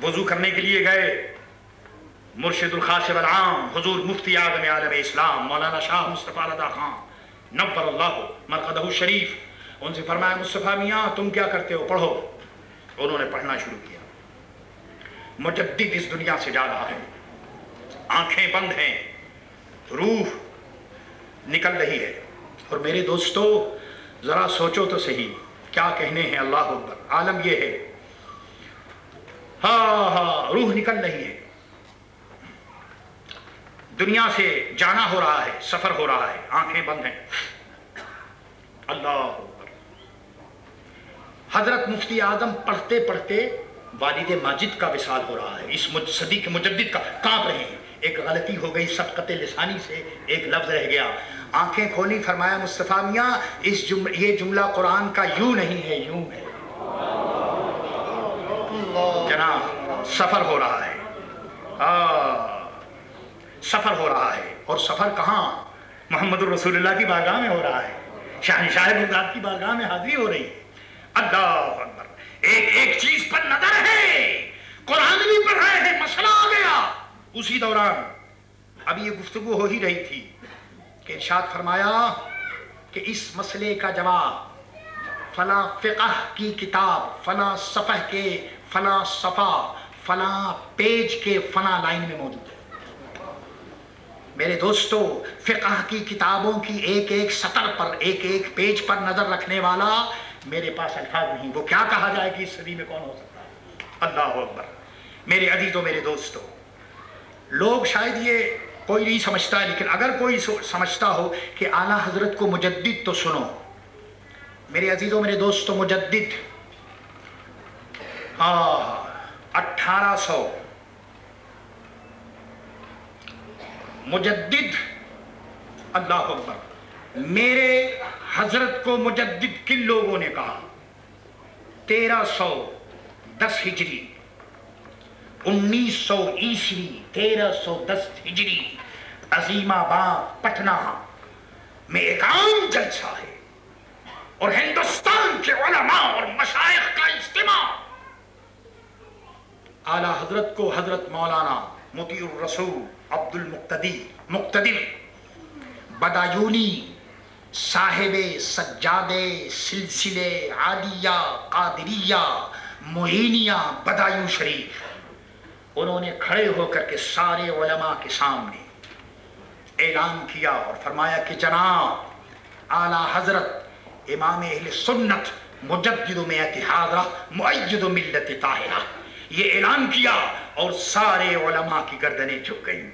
وضو کرنے کے لیے گئے. مرشد الخاشب العام حضور مفتی اعظم عالم اسلام مولانا شاہ مصطفیٰ رضا خان نور اللہ مرقدہ الشریف، ان سے فرمایا مصطفیٰ میاں تم کیا کرتے ہو، پڑھو۔ انہوں نے پڑھنا شروع کیا۔ مجدد اس دنیا سے جا رہا ہے، آنکھیں بند ہیں، روح نکل رہی ہے، اور میرے دوستو ذرا سوچو تو صحیح کیا کہنے ہیں، اللہ اکبر، عالم یہ ہے، ہاں روح نکل رہی ہے، دنیا سے جانا ہو رہا ہے، سفر ہو رہا ہے، آنکھیں بند ہیں، اللہ اکبر۔ حضرت مفتی اعظم پڑھتے پڑھتے والد ماجد کا وصال ہو رہا ہے، اس صدی کے مجدد کا، کانپ رہے ہیں، ایک غلطی ہو گئی سبقت لسانی سے، ایک لفظ رہ گیا، آنکھیں کھولی، فرمایا مصطفیٰ میاں یہ جملہ قرآن کا یوں نہیں ہے، یوں ہے۔ جناب سفر ہو رہا ہے، سفر ہو رہا ہے، اور سفر کہاں؟ محمد الرسول اللہ کی بارگاہ میں ہو رہا ہے، شاہنشاہ بغداد کی بارگاہ میں حاضری ہو رہی ہے، اللہ اکبر۔ ایک ایک چیز پر نظر ہے، قرآن بھی پڑھ رہے ہیں، مسئلہ آ گیا۔ اسی دوران اب یہ گفتگو ہو ہی رہی تھی کہ ارشاد فرمایا کہ اس مسئلے کا جواب فلاں فقہ کی کتاب فلاں صفحہ کے فلاں صفحہ فلاں پیج کے فلاں لائن میں موجود ہے۔ میرے دوستو فقہ کی کتابوں کی ایک ایک سطر پر، ایک ایک پیج پر نظر رکھنے والا میرے پاس الفاظ نہیں، وہ کیا کہا جائے کہ اس صدی میں کون ہو سکتا ہے، اللہ اکبر۔ میرے عزیزوں میرے دوستو، لوگ شاید یہ کوئی نہیں سمجھتا ہے، لیکن اگر کوئی سمجھتا ہو کہ اعلیٰ حضرت کو مجدد، تو سنو میرے عزیزوں میرے دوستو، مجدد 1800 مجدد، اللہ اکبر۔ میرے حضرت کو مجدد کن لوگوں نے کہا؟ 1310 ہجری، 1900 عیسوی، 1310 ہجری، عظیم آباد پٹنہ میں ایک عام جلسہ ہے، اور ہندوستان کے علماء اور مشائخ کا اجتماع۔ اعلیٰ حضرت کو حضرت مولانا مطیع الرسول عبد المقتدر بدایونی صاحب سجاد سلسلے عالیہ قادریہ معینیہ بدایوں شریف، انہوں نے کھڑے ہو کر کے سارے علماء کے سامنے اعلان کیا اور فرمایا کہ جناب اعلیٰ حضرت امام اہل سنت مجدد مئت حاضرہ مؤید ملت طاہرہ، یہ اعلان کیا اور سارے علماء کی گردنیں جھک گئیں۔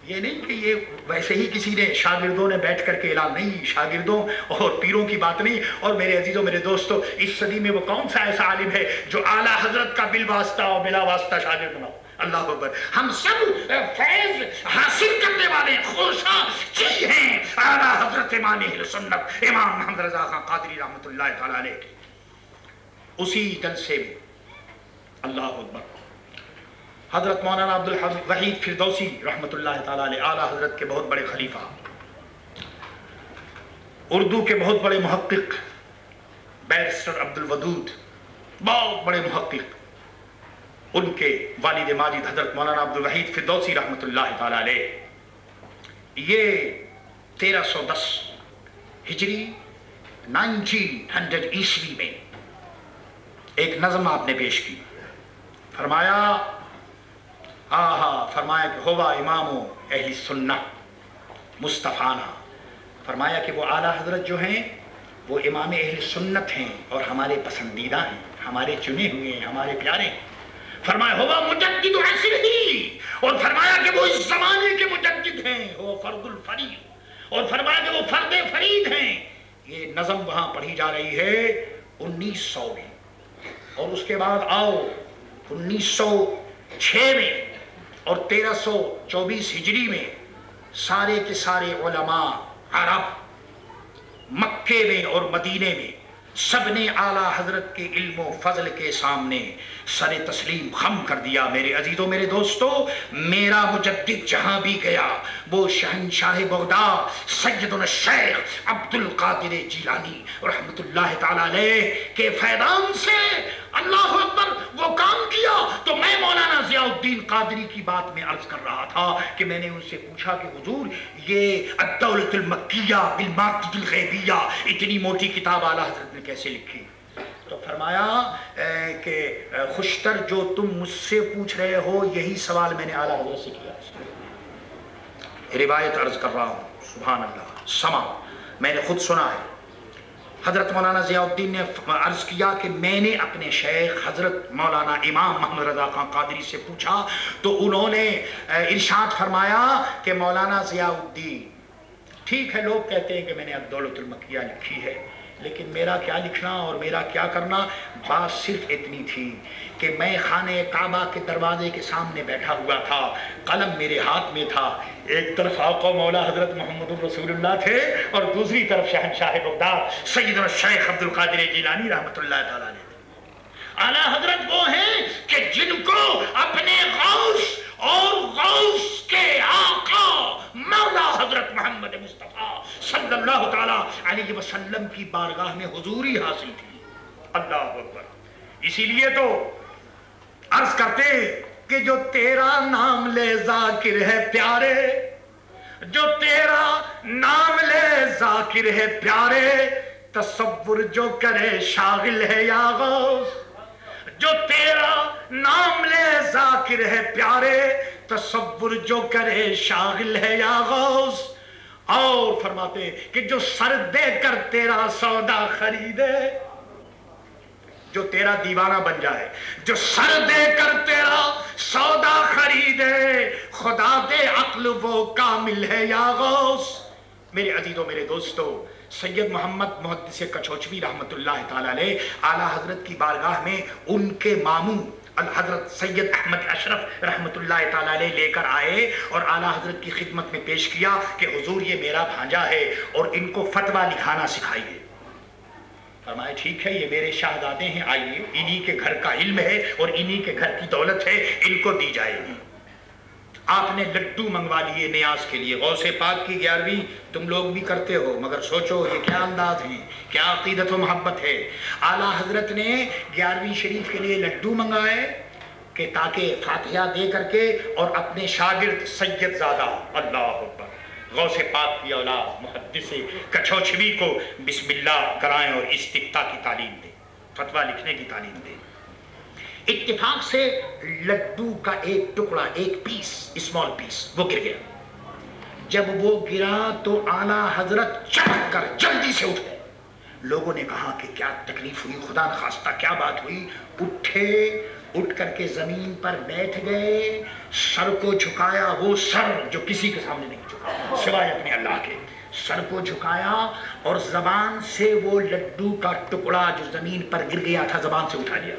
یہ نہیں کہ یہ ویسے ہی کسی نے شاگردوں نے بیٹھ کر کے اعلان، نہیں، شاگردوں اور پیروں کی بات نہیں۔ اور میرے عزیزوں میرے دوستو، اس صدی میں وہ کون سا ایسا عالم ہے جو اعلیٰ حضرت کا بالواسطہ اور بلا واسطہ شاگرد نہ ہو؟ اللہ اکبر۔ ہم سب فیض حاصل کرنے والے خورشاں چی ہیں اعلیٰ حضرت امام اہل سنت امام محمد رضا خان قادری رحمۃ اللہ تعالیٰ علیہ کی۔ اسی جلسے میں اللہ اکبر حضرت مولانا عبد الوحید فردوسی رحمۃ اللہ تعالیٰ علیہ، اعلیٰ حضرت کے بہت بڑے خلیفہ، اردو کے بہت بڑے محقق، بیرسٹر عبد الودود، بہت بڑے محقق، ان کے والد ماجد حضرت مولانا عبد الوحید فردوسی رحمۃ اللہ تعالیٰ علیہ، یہ 1310 ہجری 1900 عیسوی میں ایک نظم آپ نے پیش کی، فرمایا فرمایا کہ ہوا امام اہل سنت مصطفیٰنا، فرمایا کہ وہ اعلیٰ حضرت جو ہیں وہ امام اہل سنت ہیں اور ہمارے پسندیدہ ہیں، ہمارے چنے ہوئے ہیں، ہمارے پیارے ہیں۔ فرمایا ہوا مجدد عصر ہی، اور فرمایا کہ وہ اس زمانے کے مجدد ہیں، وہ فرد الفرید، اور فرمایا کہ وہ فرد فرید ہیں۔ یہ نظم وہاں پڑھی جا رہی ہے 1900 میں، اور اس کے بعد آؤ 1906 میں اور 1324 ہجری میں سارے کے سارے علماء عرب مکے میں اور مدینے میں سب نے اعلیٰ حضرت کے علم و فضل کے سامنے سر تسلیم خم کر دیا۔ میرے عزیزوں میرے دوستو، میرا مجدد جہاں بھی گیا وہ شہنشاہ بغداد سیدنا الشیخ عبد القادر جیلانی رحمت اللہ تعالی علیہ کے فیضان سے اللہ اکبر وہ کام کیا. تو میں مولانا ضیاء الدین قادری کی بات میں عرض کر رہا تھا کہ میں نے ان سے پوچھا کہ حضور یہ الدولۃ المکیہ بالمادۃ الغیبیہ اتنی موٹی کتاب اعلیٰ حضرت نے کیسے لکھی؟ تو فرمایا کہ خوشتر جو تم مجھ سے پوچھ رہے ہو یہی سوال میں نے اعلیٰ حضرت سے کیا. روایت عرض کر رہا ہوں، سبحان اللہ، سما میں نے خود سنا ہے. حضرت مولانا ضیاء الدین نے عرض کیا کہ میں نے اپنے شیخ حضرت مولانا امام محمد رضا خان قادری سے پوچھا تو انہوں نے ارشاد فرمایا کہ مولانا ضیاء الدین ٹھیک ہے، لوگ کہتے ہیں کہ میں نے الدولۃ المکیہ لکھی ہے، لیکن میرا کیا لکھنا اور میرا کیا کرنا. بات صرف اتنی تھی کہ میں خانہ کعبہ کے دروازے کے سامنے بیٹھا ہوا تھا، قلم میرے ہاتھ میں تھا، ایک طرف آقا مولا حضرت محمد الرسول اللہ تھے اور دوسری طرف شہنشاہ بغداد سیدنا الشیخ عبد القادر جیلانی رحمت اللہ تعالی علیہ. اعلیٰ حضرت وہ ہیں کہ جن کو اپنے غوث اور غوث کے آقا مولا حضرت محمد مصطفیٰ صلی اللہ تعالی علیہ وسلم کی بارگاہ میں حضوری حاصل تھی. اللہ اکبر. اسی لیے تو عرض کرتے کہ جو تیرا نام لے ذاکر ہے پیارے، جو تیرا نام لے ذاکر ہے پیارے، تصور جو کرے شاغل ہے یا غوث. جو تیرا نام لے ذاکر ہے پیارے، تصور جو کرے شاغل ہے یا غوث. اور فرماتے کہ جو سر دے کر تیرا سودا خریدے، جو تیرا دیوانہ بن جائے، جو سر دے کر تیرا سودا خریدے، خدا دے عقل وہ کامل ہے یا غوث. میرے عزیزوں، میرے دوستو، سید محمد محدث کچھوچوی رحمت اللہ تعالی علیہ اعلیٰ حضرت کی بارگاہ میں ان کے ماموں الحضرت سید احمد اشرف رحمت اللہ تعالی علیہ لے کر آئے اور اعلیٰ حضرت کی خدمت میں پیش کیا کہ حضور یہ میرا بھانجا ہے اور ان کو فتویٰ لکھانا سکھائیے. فرمایا ٹھیک ہے، یہ میرے شہزادے ہیں، آئیے، انہی کے گھر کا علم ہے اور انہی کے گھر کی دولت ہے، ان کو دی جائے گی. آپ نے لڈو منگوا لیے نیاز کے لیے. غوث پاک کی 11ویں تم لوگ بھی کرتے ہو، مگر سوچو یہ کیا انداز ہیں، کیا عقیدت و محبت ہے. اعلیٰ حضرت نے 11ویں شریف کے لیے لڈو منگائے کہ تاکہ فاتحہ دے کر کے اور اپنے شاگرد سید زادہ اللہ اکبر غوث پاک کی اولاد محدث کچھوچوی کو بسم اللہ کرائیں اور استفتاء کی تعلیم دیں، فتویٰ لکھنے کی تعلیم دیں. اتفاق سے لڈو کا ایک ٹکڑا، ایک پیس، اسمال پیس، وہ گر گیا. جب وہ گرا تو اعلیٰ حضرت چمک کر جلدی سے اٹھ گئے. لوگوں نے کہا کہ کیا تکلیف ہوئی، خدا نخواستہ کیا بات ہوئی. اٹھے، اٹھ کر کے زمین پر بیٹھ گئے، سر کو جھکایا، وہ سر جو کسی کے سامنے نہیں جھکا سوائے اپنے اللہ کے. سر کو جھکایا اور زبان سے وہ لڈو کا ٹکڑا جو زمین پر گر گیا تھا زبان سے اٹھا لیا.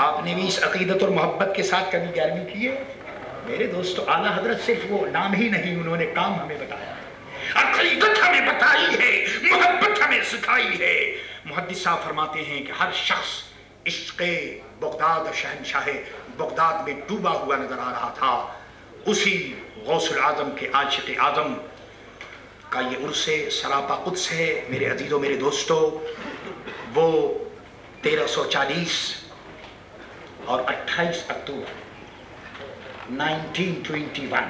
آپ نے بھی اس عقیدت اور محبت کے ساتھ کبھی 11ویں کی ہے؟ میرے دوستو، اعلیٰ حضرت صرف وہ نام ہی نہیں، انہوں نے کام ہمیں بتایا ہے، عقیدت ہمیں بتائی ہے، محبت ہمیں سکھائی ہے. محدث صاحب فرماتے ہیں کہ ہر شخص عشق بغداد اور شہنشاہ بغداد میں ڈوبا ہوا نظر آ رہا تھا. اسی غوث العظم کے عاشق اعظم کا یہ عرس سراپا قدس ہے. میرے عزیزوں، میرے دوستو، وہ 1340 اور 28 اکتوبر 1921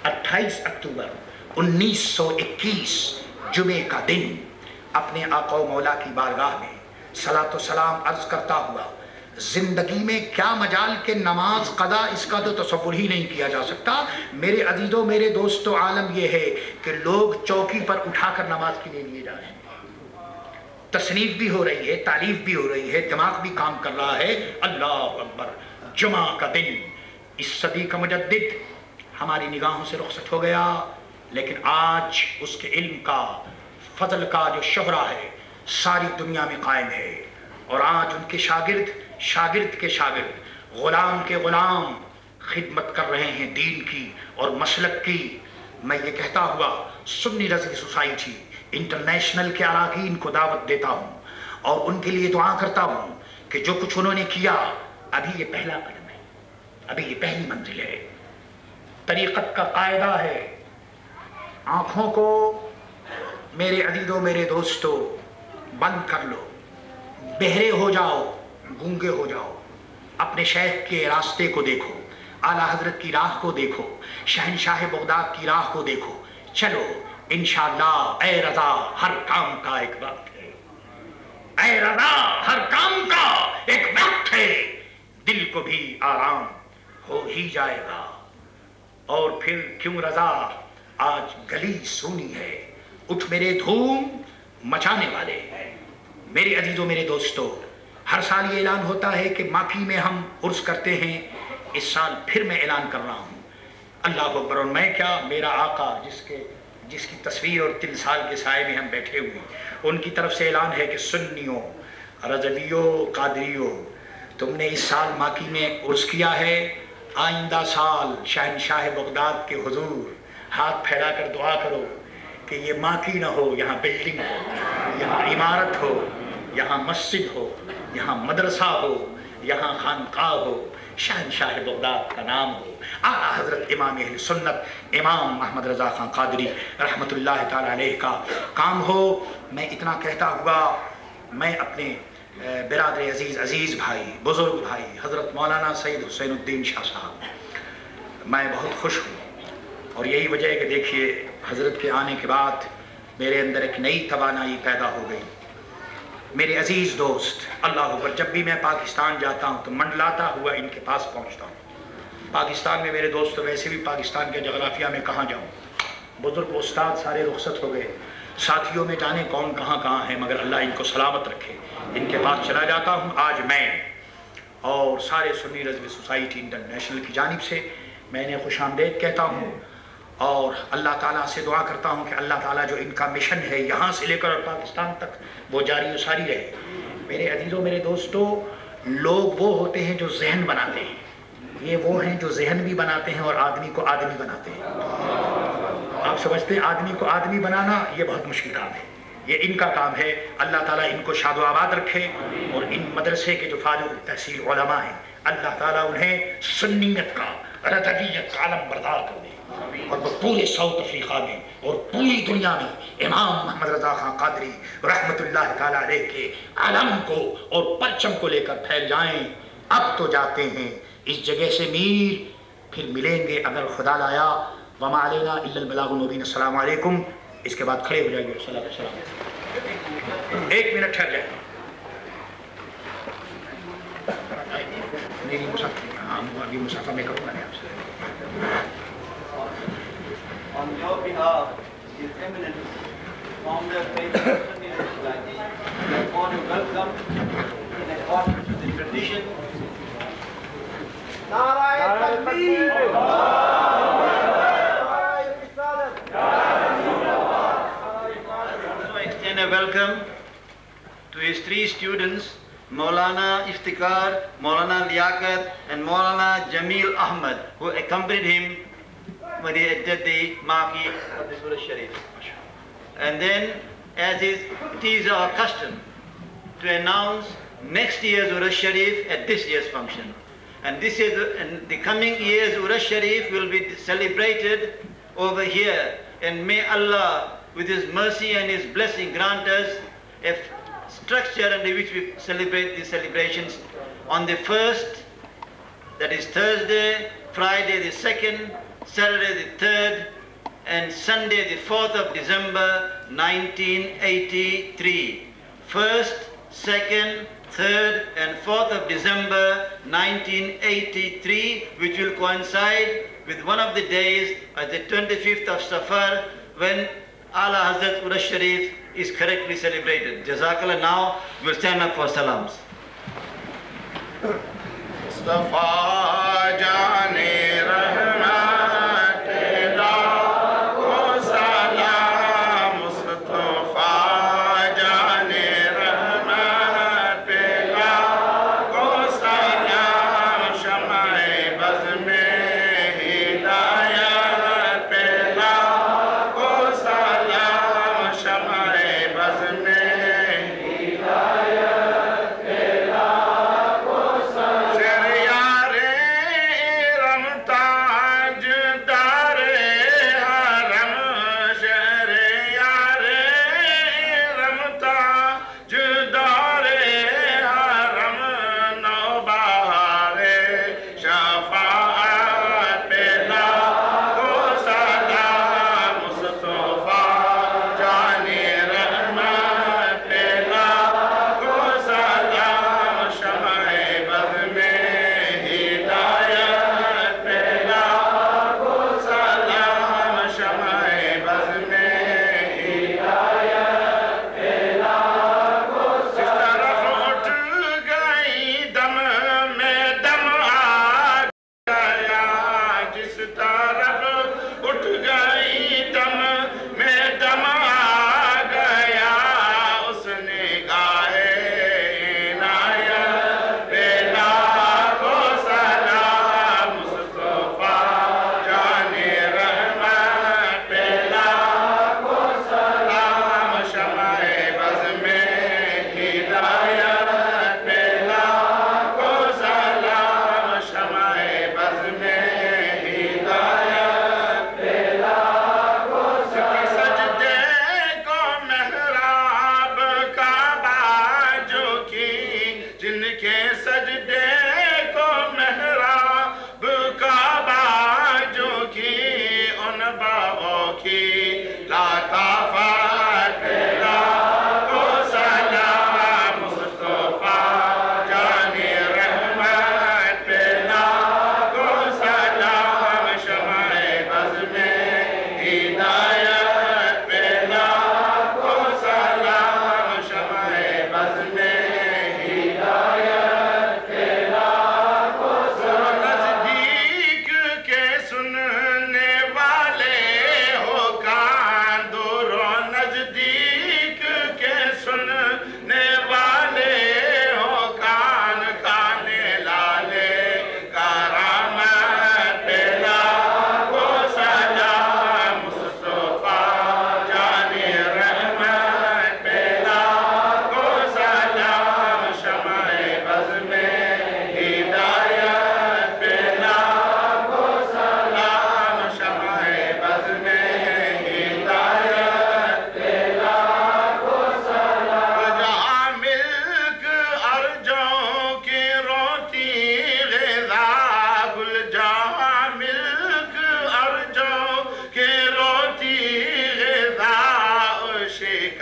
28 اکتوبر 1921 جمعے کا دن اپنے آقا و مولا کی بارگاہ میں صلاۃ و سلام عرض کرتا ہوا، زندگی میں کیا مجال کے نماز قضا، اس کا تو تصور ہی نہیں کیا جا سکتا. میرے عزیزوں، میرے دوستو، عالم یہ ہے کہ لوگ چوکی پر اٹھا کر نماز کے لیے لیے جا رہے ہیں. تصنیف بھی ہو رہی ہے، تعلیف بھی ہو رہی ہے، دماغ بھی کام کر رہا ہے. اللہ اکبر. جمعہ کا دن، اس صدی کا مجدد ہماری نگاہوں سے رخصت ہو گیا، لیکن آج اس کے علم کا، فضل کا جو شہرہ ہے ساری دنیا میں قائم ہے. اور آج ان کے شاگرد، شاگرد کے شاگرد، غلام کے غلام خدمت کر رہے ہیں دین کی اور مسلک کی. میں یہ کہتا ہوا سنی رضوی سوسائٹی انٹرنیشنل کے اراکین کو دعوت دیتا ہوں اور ان کے لیے دعا کرتا ہوں کہ جو کچھ انہوں نے کیا ابھی یہ پہلا قدم ہے، ابھی یہ پہلی منزل ہے. طریقت کا قاعدہ ہے، آنکھوں کو میرے عزیزوں میرے دوستو بند کر لو، بہرے ہو جاؤ، گونگے ہو جاؤ، اپنے شیخ کے راستے کو دیکھو، اعلیٰ حضرت کی راہ کو دیکھو، شہنشاہ بغداد کی راہ کو دیکھو، چلو انشاءاللہ۔ اے رضا ہر کام کا ایک وقت ہے، اے رضا ہر کام کا ایک وقت ہے، دل کو بھی آرام ہو ہی جائے گا۔ اور پھر کیوں رضا آج گلی سونی ہے، اٹھ میرے دھوم مچانے والے۔ میرے عزیزوں میرے دوستو، ہر سال یہ اعلان ہوتا ہے کہ ماکی میں ہم عرس کرتے ہیں، اس سال پھر میں اعلان کر رہا ہوں، اللہ اکبر۔ اور میں کیا، میرا آقا جس کی تصویر اور تمثال کے سائے میں ہم بیٹھے ہوئے، ان کی طرف سے اعلان ہے کہ سنیوں، رضویوں، قادریوں، تم نے اس سال ماکی میں عرس کیا ہے، آئندہ سال شہنشاہ بغداد کے حضور ہاتھ پھیلا کر دعا کرو کہ یہ ماکی نہ ہو، یہاں بلڈنگ ہو، یہاں عمارت ہو، یہاں مسجد ہو، یہاں مدرسہ ہو، یہاں خانقاہ ہو، شہنشاہ بغداد کا نام ہو، اعلیٰ حضرت امام اہل سنت امام محمد رضا خان قادری رحمت اللہ تعالی علیہ کا کام ہو۔ میں اتنا کہتا ہوا میں اپنے برادر عزیز بھائی، بزرگ بھائی حضرت مولانا سید حسین الدین شاہ صاحب، میں بہت خوش ہوں، اور یہی وجہ ہے کہ دیکھیے حضرت کے آنے کے بعد میرے اندر ایک نئی توانائی پیدا ہو گئی۔ میرے عزیز دوست، اللہ اکبر، جب بھی میں پاکستان جاتا ہوں تو منڈلاتا ہوا ان کے پاس پہنچتا ہوں۔ پاکستان میں میرے دوست، ویسے بھی پاکستان کے جغرافیہ میں کہاں جاؤں، بزرگ استاد سارے رخصت ہو گئے، ساتھیوں میں جانے کون کہاں کہاں ہیں، مگر اللہ ان کو سلامت رکھے، ان کے پاس چلا جاتا ہوں۔ آج میں اور سارے سنی رضوی سوسائٹی انٹرنیشنل کی جانب سے میں انہیں خوش آمدید کہتا ہوں، اور اللہ تعالیٰ سے دعا کرتا ہوں کہ اللہ تعالیٰ جو ان کا مشن ہے یہاں سے لے کر پاکستان تک وہ جاری و ساری رہے۔ میرے عزیزوں میرے دوستو، لوگ وہ ہوتے ہیں جو ذہن بناتے ہیں، یہ وہ ہیں جو ذہن بھی بناتے ہیں اور آدمی کو آدمی بناتے ہیں۔ آپ سمجھتے ہیں آدمی کو آدمی بنانا یہ بہت مشکل کام ہے، یہ ان کا کام ہے۔ اللہ تعالیٰ ان کو شاد و آباد رکھے، اور ان مدرسے کے جو فاضل تحصیل علماء ہیں اللہ تعالیٰ انہیں سنیت کا، رضویت کا علم بردار کر دے، اور وہ پورے ساؤتھ افریقہ میں اور پوری دنیا میں امام محمد رضا خان قادری رحمت اللہ تعالیٰ علیہ کے علم کو اور پرچم کو لے کر پھیل جائیں۔ اب تو جاتے ہیں اس جگہ سے میر، پھر ملیں گے اگر خدا لایا، وما علینا الا البلاغ المبین۔ السلام علیکم۔ اس کے بعد کھڑے ہو جائیں گے۔ السلام، ایک منٹ ٹھہر جائیں، میری مسافہ میں کروں گا آپ سے۔
On your behalf, His Eminence, Founder of Faith Sunni Society, I want to welcome in accordance with the tradition. Narayan Takbir! Also extend a welcome to his three students, Maulana Iftikhar, Maulana Liaquat, and Maulana Jamil Ahmad, who accompanied him when he entered the marquee of the Surah Sharif. And then, as it is our custom to announce next year's Urus Sharif at this year's function. And the coming year's Urus Sharif will be celebrated over here. And may Allah, with His mercy and His blessing, grant us a structure under which we celebrate these celebrations on the 1st, that is Thursday, Friday the 2nd, Saturday the 3rd, and Sunday the 4th of December 1983. 1st, 2nd, 3rd and 4th of December 1983, which will coincide with one of the days at the 25th of Safar, when Ala Hazrat Urus Sharif is correctly celebrated. Jazakallah. Now we'll stand up for salams. Mustafa Jane Rahman.
Shariare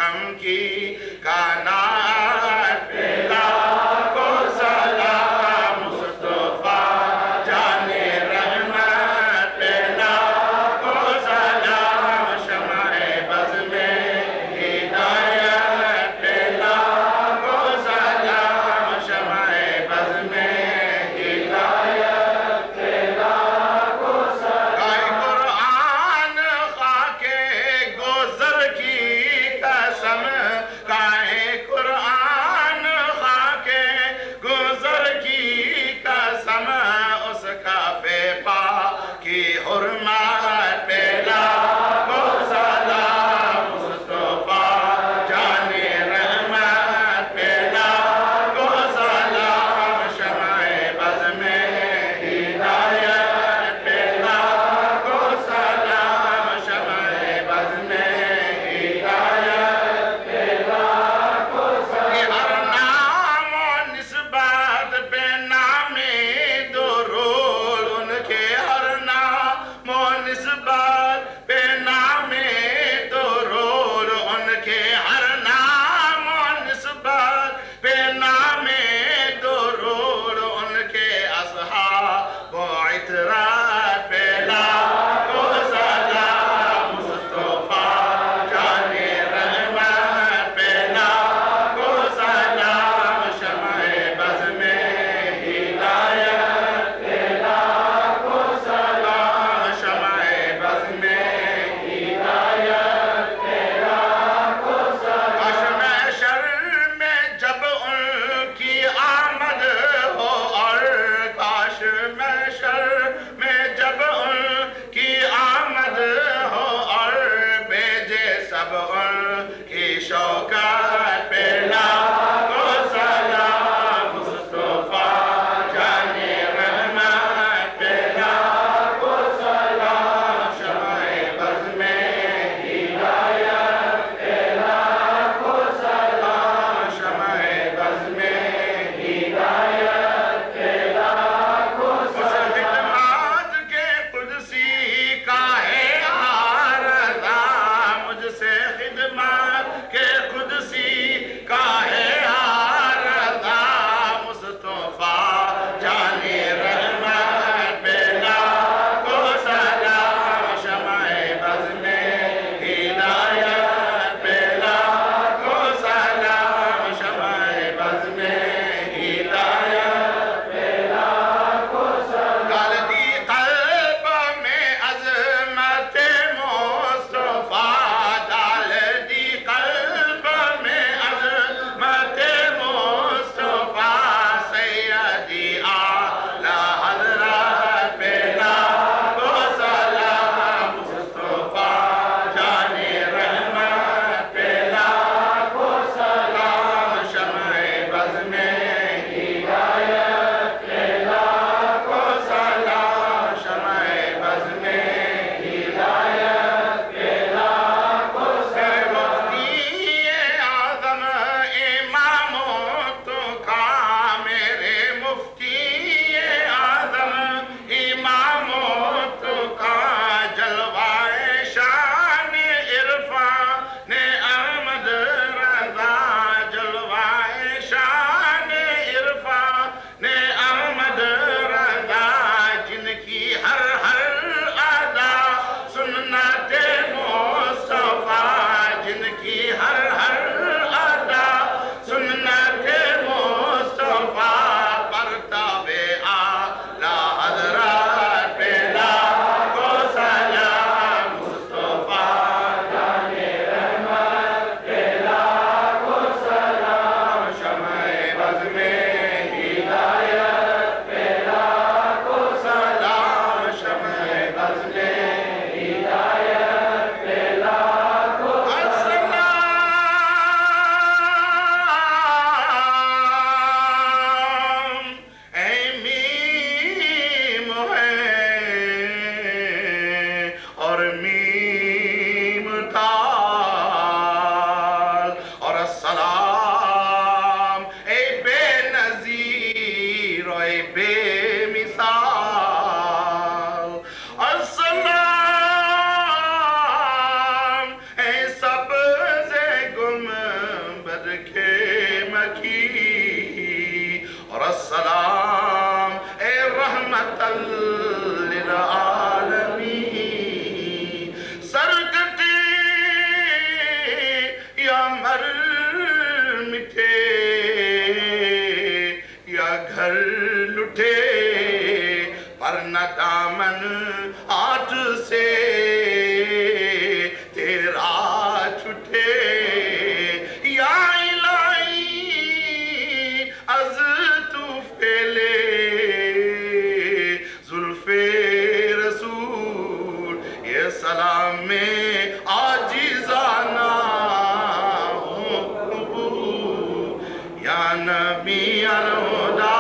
کم کی کائنات پہ لاکھوں سلام مصطفیٰ جان رحمت پہ لاکھوں سلام شمع بز میں ہدایت پہ لاکھوں سلام شمع بز میں ہدایت پہ لاکھوں سلام قرآن خاک گزر کی قسم کائے قرآن خاک گزر کی قسم اس کعبے پاک کی حرمت پہ لاکھوں سلام مصطفیٰ جان رحمت پہ لاکھوں سلام شمع بز میں ہدایت پہ لاکھوں سلام شمع بز میں ہدایت پہ
اور السلام اے رحمت للعالمین سرکٹے یا مر مٹے یا گھر لٹے پر نہ دامن آٹھ سے تیرا چھٹے یا الہی از تو پھیلے زلف رسول یہ سلام میں عاجزانہ یا نبی الہدا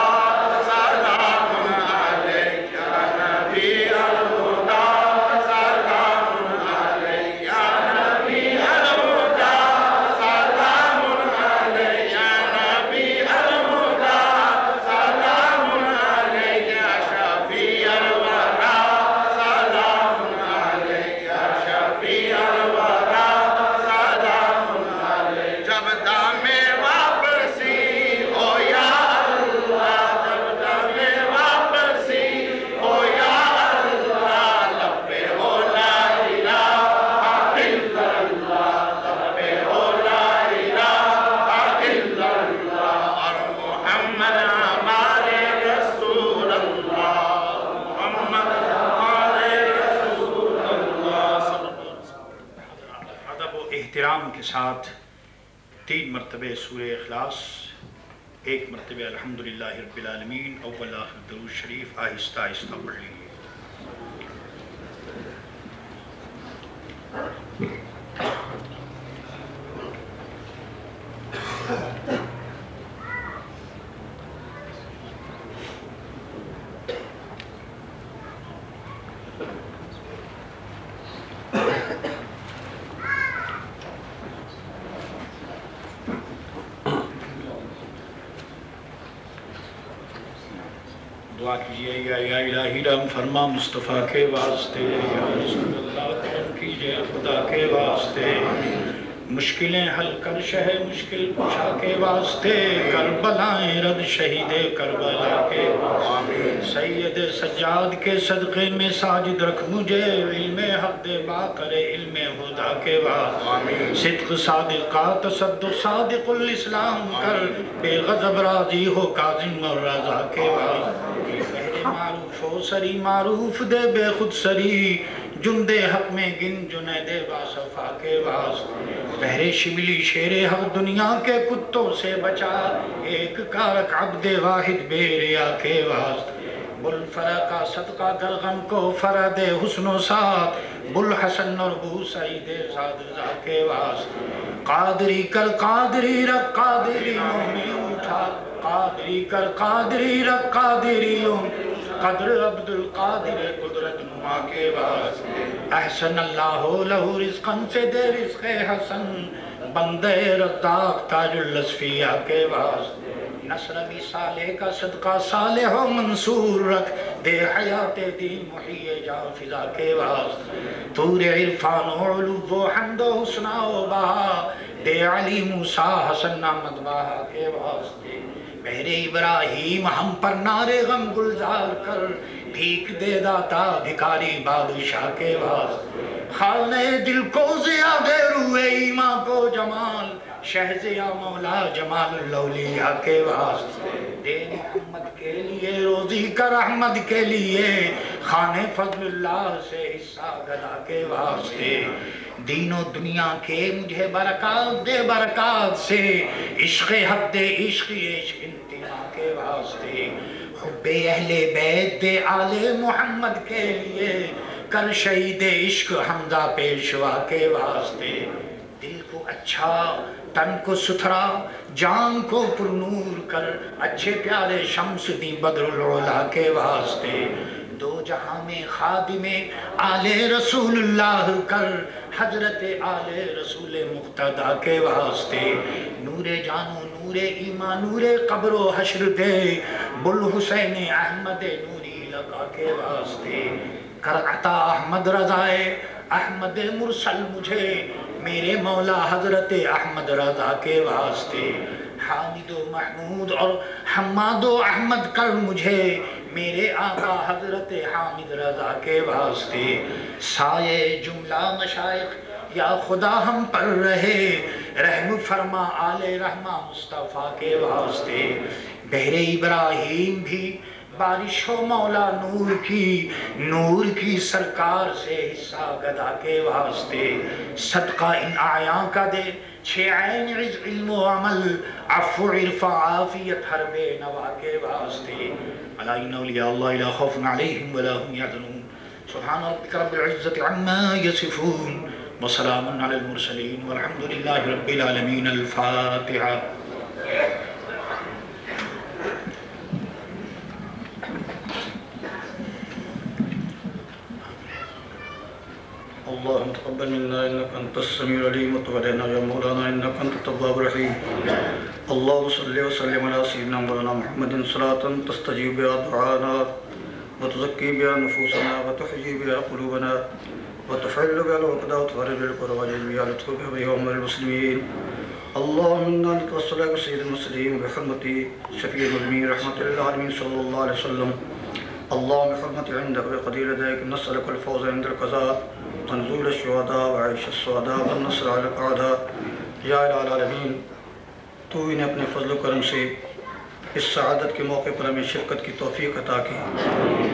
کے ساتھ 3 مرتبہ سورہ اخلاص، 1 مرتبہ الحمدللہ رب العالمین، اول آخر درود شریف آہستہ آہستہ پڑھ لیجیے۔ دعا کیجئے یا الہی رحم فرما مصطفیٰ کے واسطے، یا رسول اللہ کرم کیجئے خدا کے واسطے، مشکلیں حل کر شہ مشکل کشا کے واسطے، کربلائیں رد شہید کربلا کے واسطے، سید سجاد کے صدقے میں ساجد رکھ مجھے، علم حق دے با کرے علم خدا کے واسطے، صدق صادقہ تصدق صادق الاسلام کر، بے غضب راضی ہو کاظم اور رضا کے واسطے، معروف ہو سری معروف دے بے خود سری، جندے حق میں گن جنید باصفا کے واسطے، بحر شبلی شیر حق دنیا کے کتوں سے بچا، ایک کارک عبد واحد بے ریا کے واسطے، بل فرقہ صدقہ در غم کو فرد حسن و ساتھ، بل حسن اور بو سعید زاد رضا کے واسطے، قادری کر قادری رکھ قادری میں اٹھا، قادری کر قادری رکھ قادری قدر عبد القادر قدرت نما کے واسطے، احسن اللہ لہو رزقاً سے دے رزق حسن، بندے رزاق تاج الاسفیہ کے واسطے، نصر بھی صالح کا صدقہ صالح و منصور رکھ، دے حیات دین محی جا فضا کے واسطے، طور عرفان و علو و حمد و حسنہ و بہا، دے علی موسیٰ حسن احمد بہا کے واسطے، بحر ابراہیم ہم پر نعرے غم گلزار کر، بھیک دے داتا بھکاری بادشاہ کے واسطے، خانے دل کو ضیاء دے روئے ایمان کو جمال، شہزیا مولا جمال الاولیاء کے واسطے، دے محمد کے لیے روزی کر احمد کے لیے، خانے فضل اللہ سے حصہ گدا کے واسطے، دین و دنیا کے مجھے برکات دے برکات سے، عشق حق دے عشق عشق انتہا کے واسطے، حب اہل بیت دے آل محمد کے لیے، کر شہید عشق حمزہ پیشوا کے واسطے، دل کو اچھا تن کو ستھرا جان کو پرنور کر، اچھے پیارے شمس دی بدر العلا کے واسطے، دو جہاں میں خادم آل رسول اللہ کر، حضرت آل رسول مقتدہ کے واسطے، نور جانو نور ایمان نور قبر و حشر دے، بل حسین احمد نوری لقا کے واسطے، کر عطا احمد رضائے احمد مرسل مجھے، میرے مولا حضرت احمد رضا کے واسطے حامد و محمود اور حماد و احمد کر مجھے میرے آقا حضرت حامد رضا کے واسطے سایہ جملہ مشائخ یا خدا ہم پر رہے رحم فرما آل رحمہ مصطفیٰ کے واسطے بحر ابراہیم بھی بارش ہو مولا نور کی سرکار سے حصہ گدا کے واسطے صدقہ ان آیاں کا دے چھ عین عز علم و عمل عفو عرف عافیت ہر بے نوا کے واسطے علائنا اولیاء اللہ لا خوف علیہم ولا هم يحزنون سبحان ربک رب العزت عما یصفون وسلام علی المرسلین والحمد للہ رب العالمین الفاتحہ اللهم تقبل منا انك انت السميع العليم وتب علينا يا مولانا انك انت التواب الرحيم اللهم صل وسلم على سيدنا مولانا محمد صلاة تستجيب بها دعانا وتزكي بها نفوسنا وتحيي بها قلوبنا وتحل بها العقد وتفرج الكرب وتجعل بها لطفك بها امر المسلمين اللهم انا نتوسل الى سيد المرسلين بحرمة شفيع المؤمنين رحمة للعالمين صلى الله عليه وسلم اللهم بحرمة عندك بقدير ذلك نسألك الفوز عند القضاء تنزول الشهداء وعيش السعداء والنصر على الأعداء یا الہ العالمین تو انہیں اپنے فضل و کرم سے اس سعادت کے موقع پر ہمیں شرکت کی توفیق عطا کی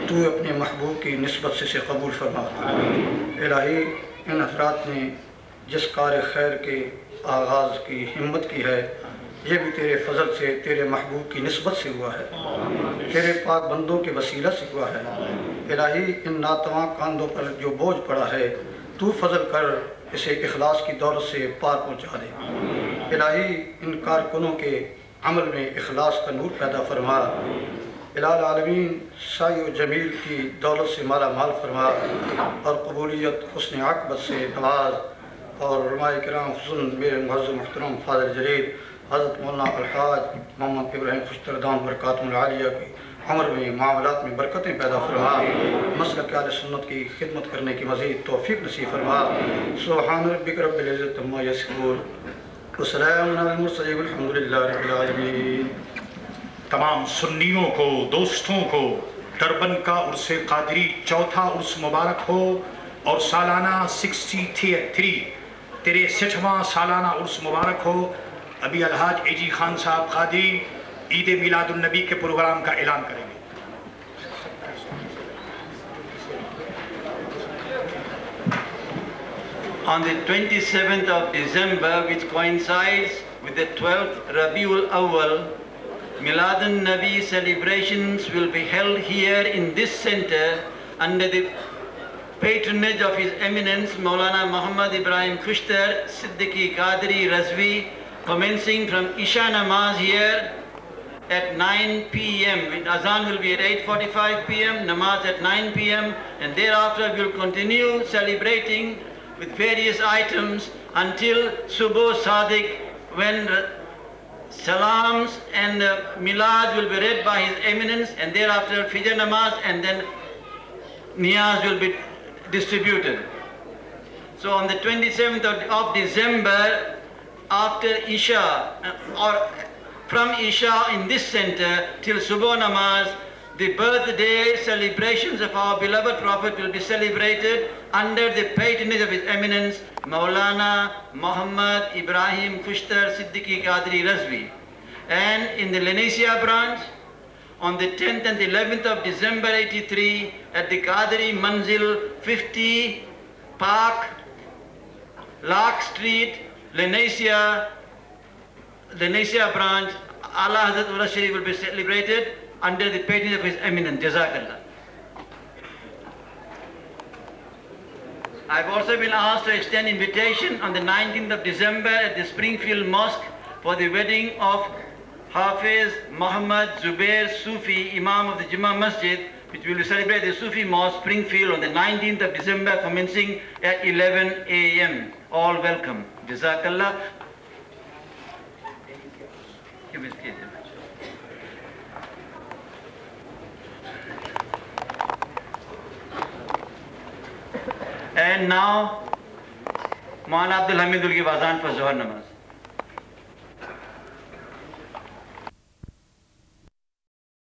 تو اپنے محبوب کی نسبت سے قبول فرما الہی ان حضرات نے جس کار خیر کے آغاز کی ہمت کی ہے یہ بھی تیرے فضل سے تیرے محبوب کی نسبت سے ہوا ہے تیرے پاک بندوں کے وسیلہ سے ہوا ہے الہی ان ناتواں کاندھوں پر جو بوجھ پڑا ہے تو فضل کر اسے اخلاص کی دولت سے پار پہنچا دے الہی ان کارکنوں کے عمل میں اخلاص کا نور پیدا فرما الہ العالمین سائی و جمیل کی دولت سے مالا مال فرما اور قبولیت حسن عاقبت سے نواز اور علماء کرام خصوصاً میرے معزز محترم فاضل جلیل حضرت مولانا الحاج محمد ابراہیم خوشتردام برکاتہ العالیہ کی عمر میں معاملات میں برکتیں پیدا فرما مسلک اہل سنت کی خدمت کرنے کی مزید توفیق نصیب فرما سبحان ربک رب العزت عما یصفون وسلام علی المرسلین والحمد للہ رب العالمین
تمام سنیوں کو دوستوں کو ڈربن کا عرس قادری چوتھا عرس مبارک ہو اور سالانہ 63واں سالانہ عرس مبارک ہو ابھی الحاج اے جی خان صاحب قادری عید میلاد النبی کے پروگرام کا اعلان کریں گے
On the 27th of December, which coincides with the 12th Rabiul Awwal, Milad al-Nabi celebrations will be held here in this center under the patronage of His Eminence Maulana Muhammad Ibrahim Khushtar Siddiqui Qadri Razvi, commencing from Isha Namaz here at 9 p.m. Azan will be at 8:45 p.m., Namaz at 9 p.m. and thereafter we will continue celebrating with various items until Subho Sadiq, when salams and milad will be read by His Eminence, and thereafter Fijr Namaz, and then Niyaz will be distributed. So on the 27th of December, after Isha, or from Isha in this center till Subho Namaz, the birthday celebrations of our beloved Prophet will be celebrated under the patronage of His Eminence Maulana Muhammad Ibrahim Khushtar Siddiqui Qadri Razvi. And in the Lenasia branch, on the 10th and 11th of December 83, at the Qadri Manzil 50 Park, Lark Street, Lenasia branch, Allah Hazrat Ullah Sharif will be celebrated under the patronage of His Eminence. Jazakallah. I've also been asked to extend invitation on the 19th of December at the Springfield Mosque for the wedding of Hafiz Muhammad Zubair Sufi, Imam of the Jummah Masjid, which will be celebrated at the Sufi Mosque, Springfield, on the 19th of December, commencing at 11 a.m. All welcome. Jazakallah. And now, مولانا عبد الحمید الگی وازان پر ظہر نماز.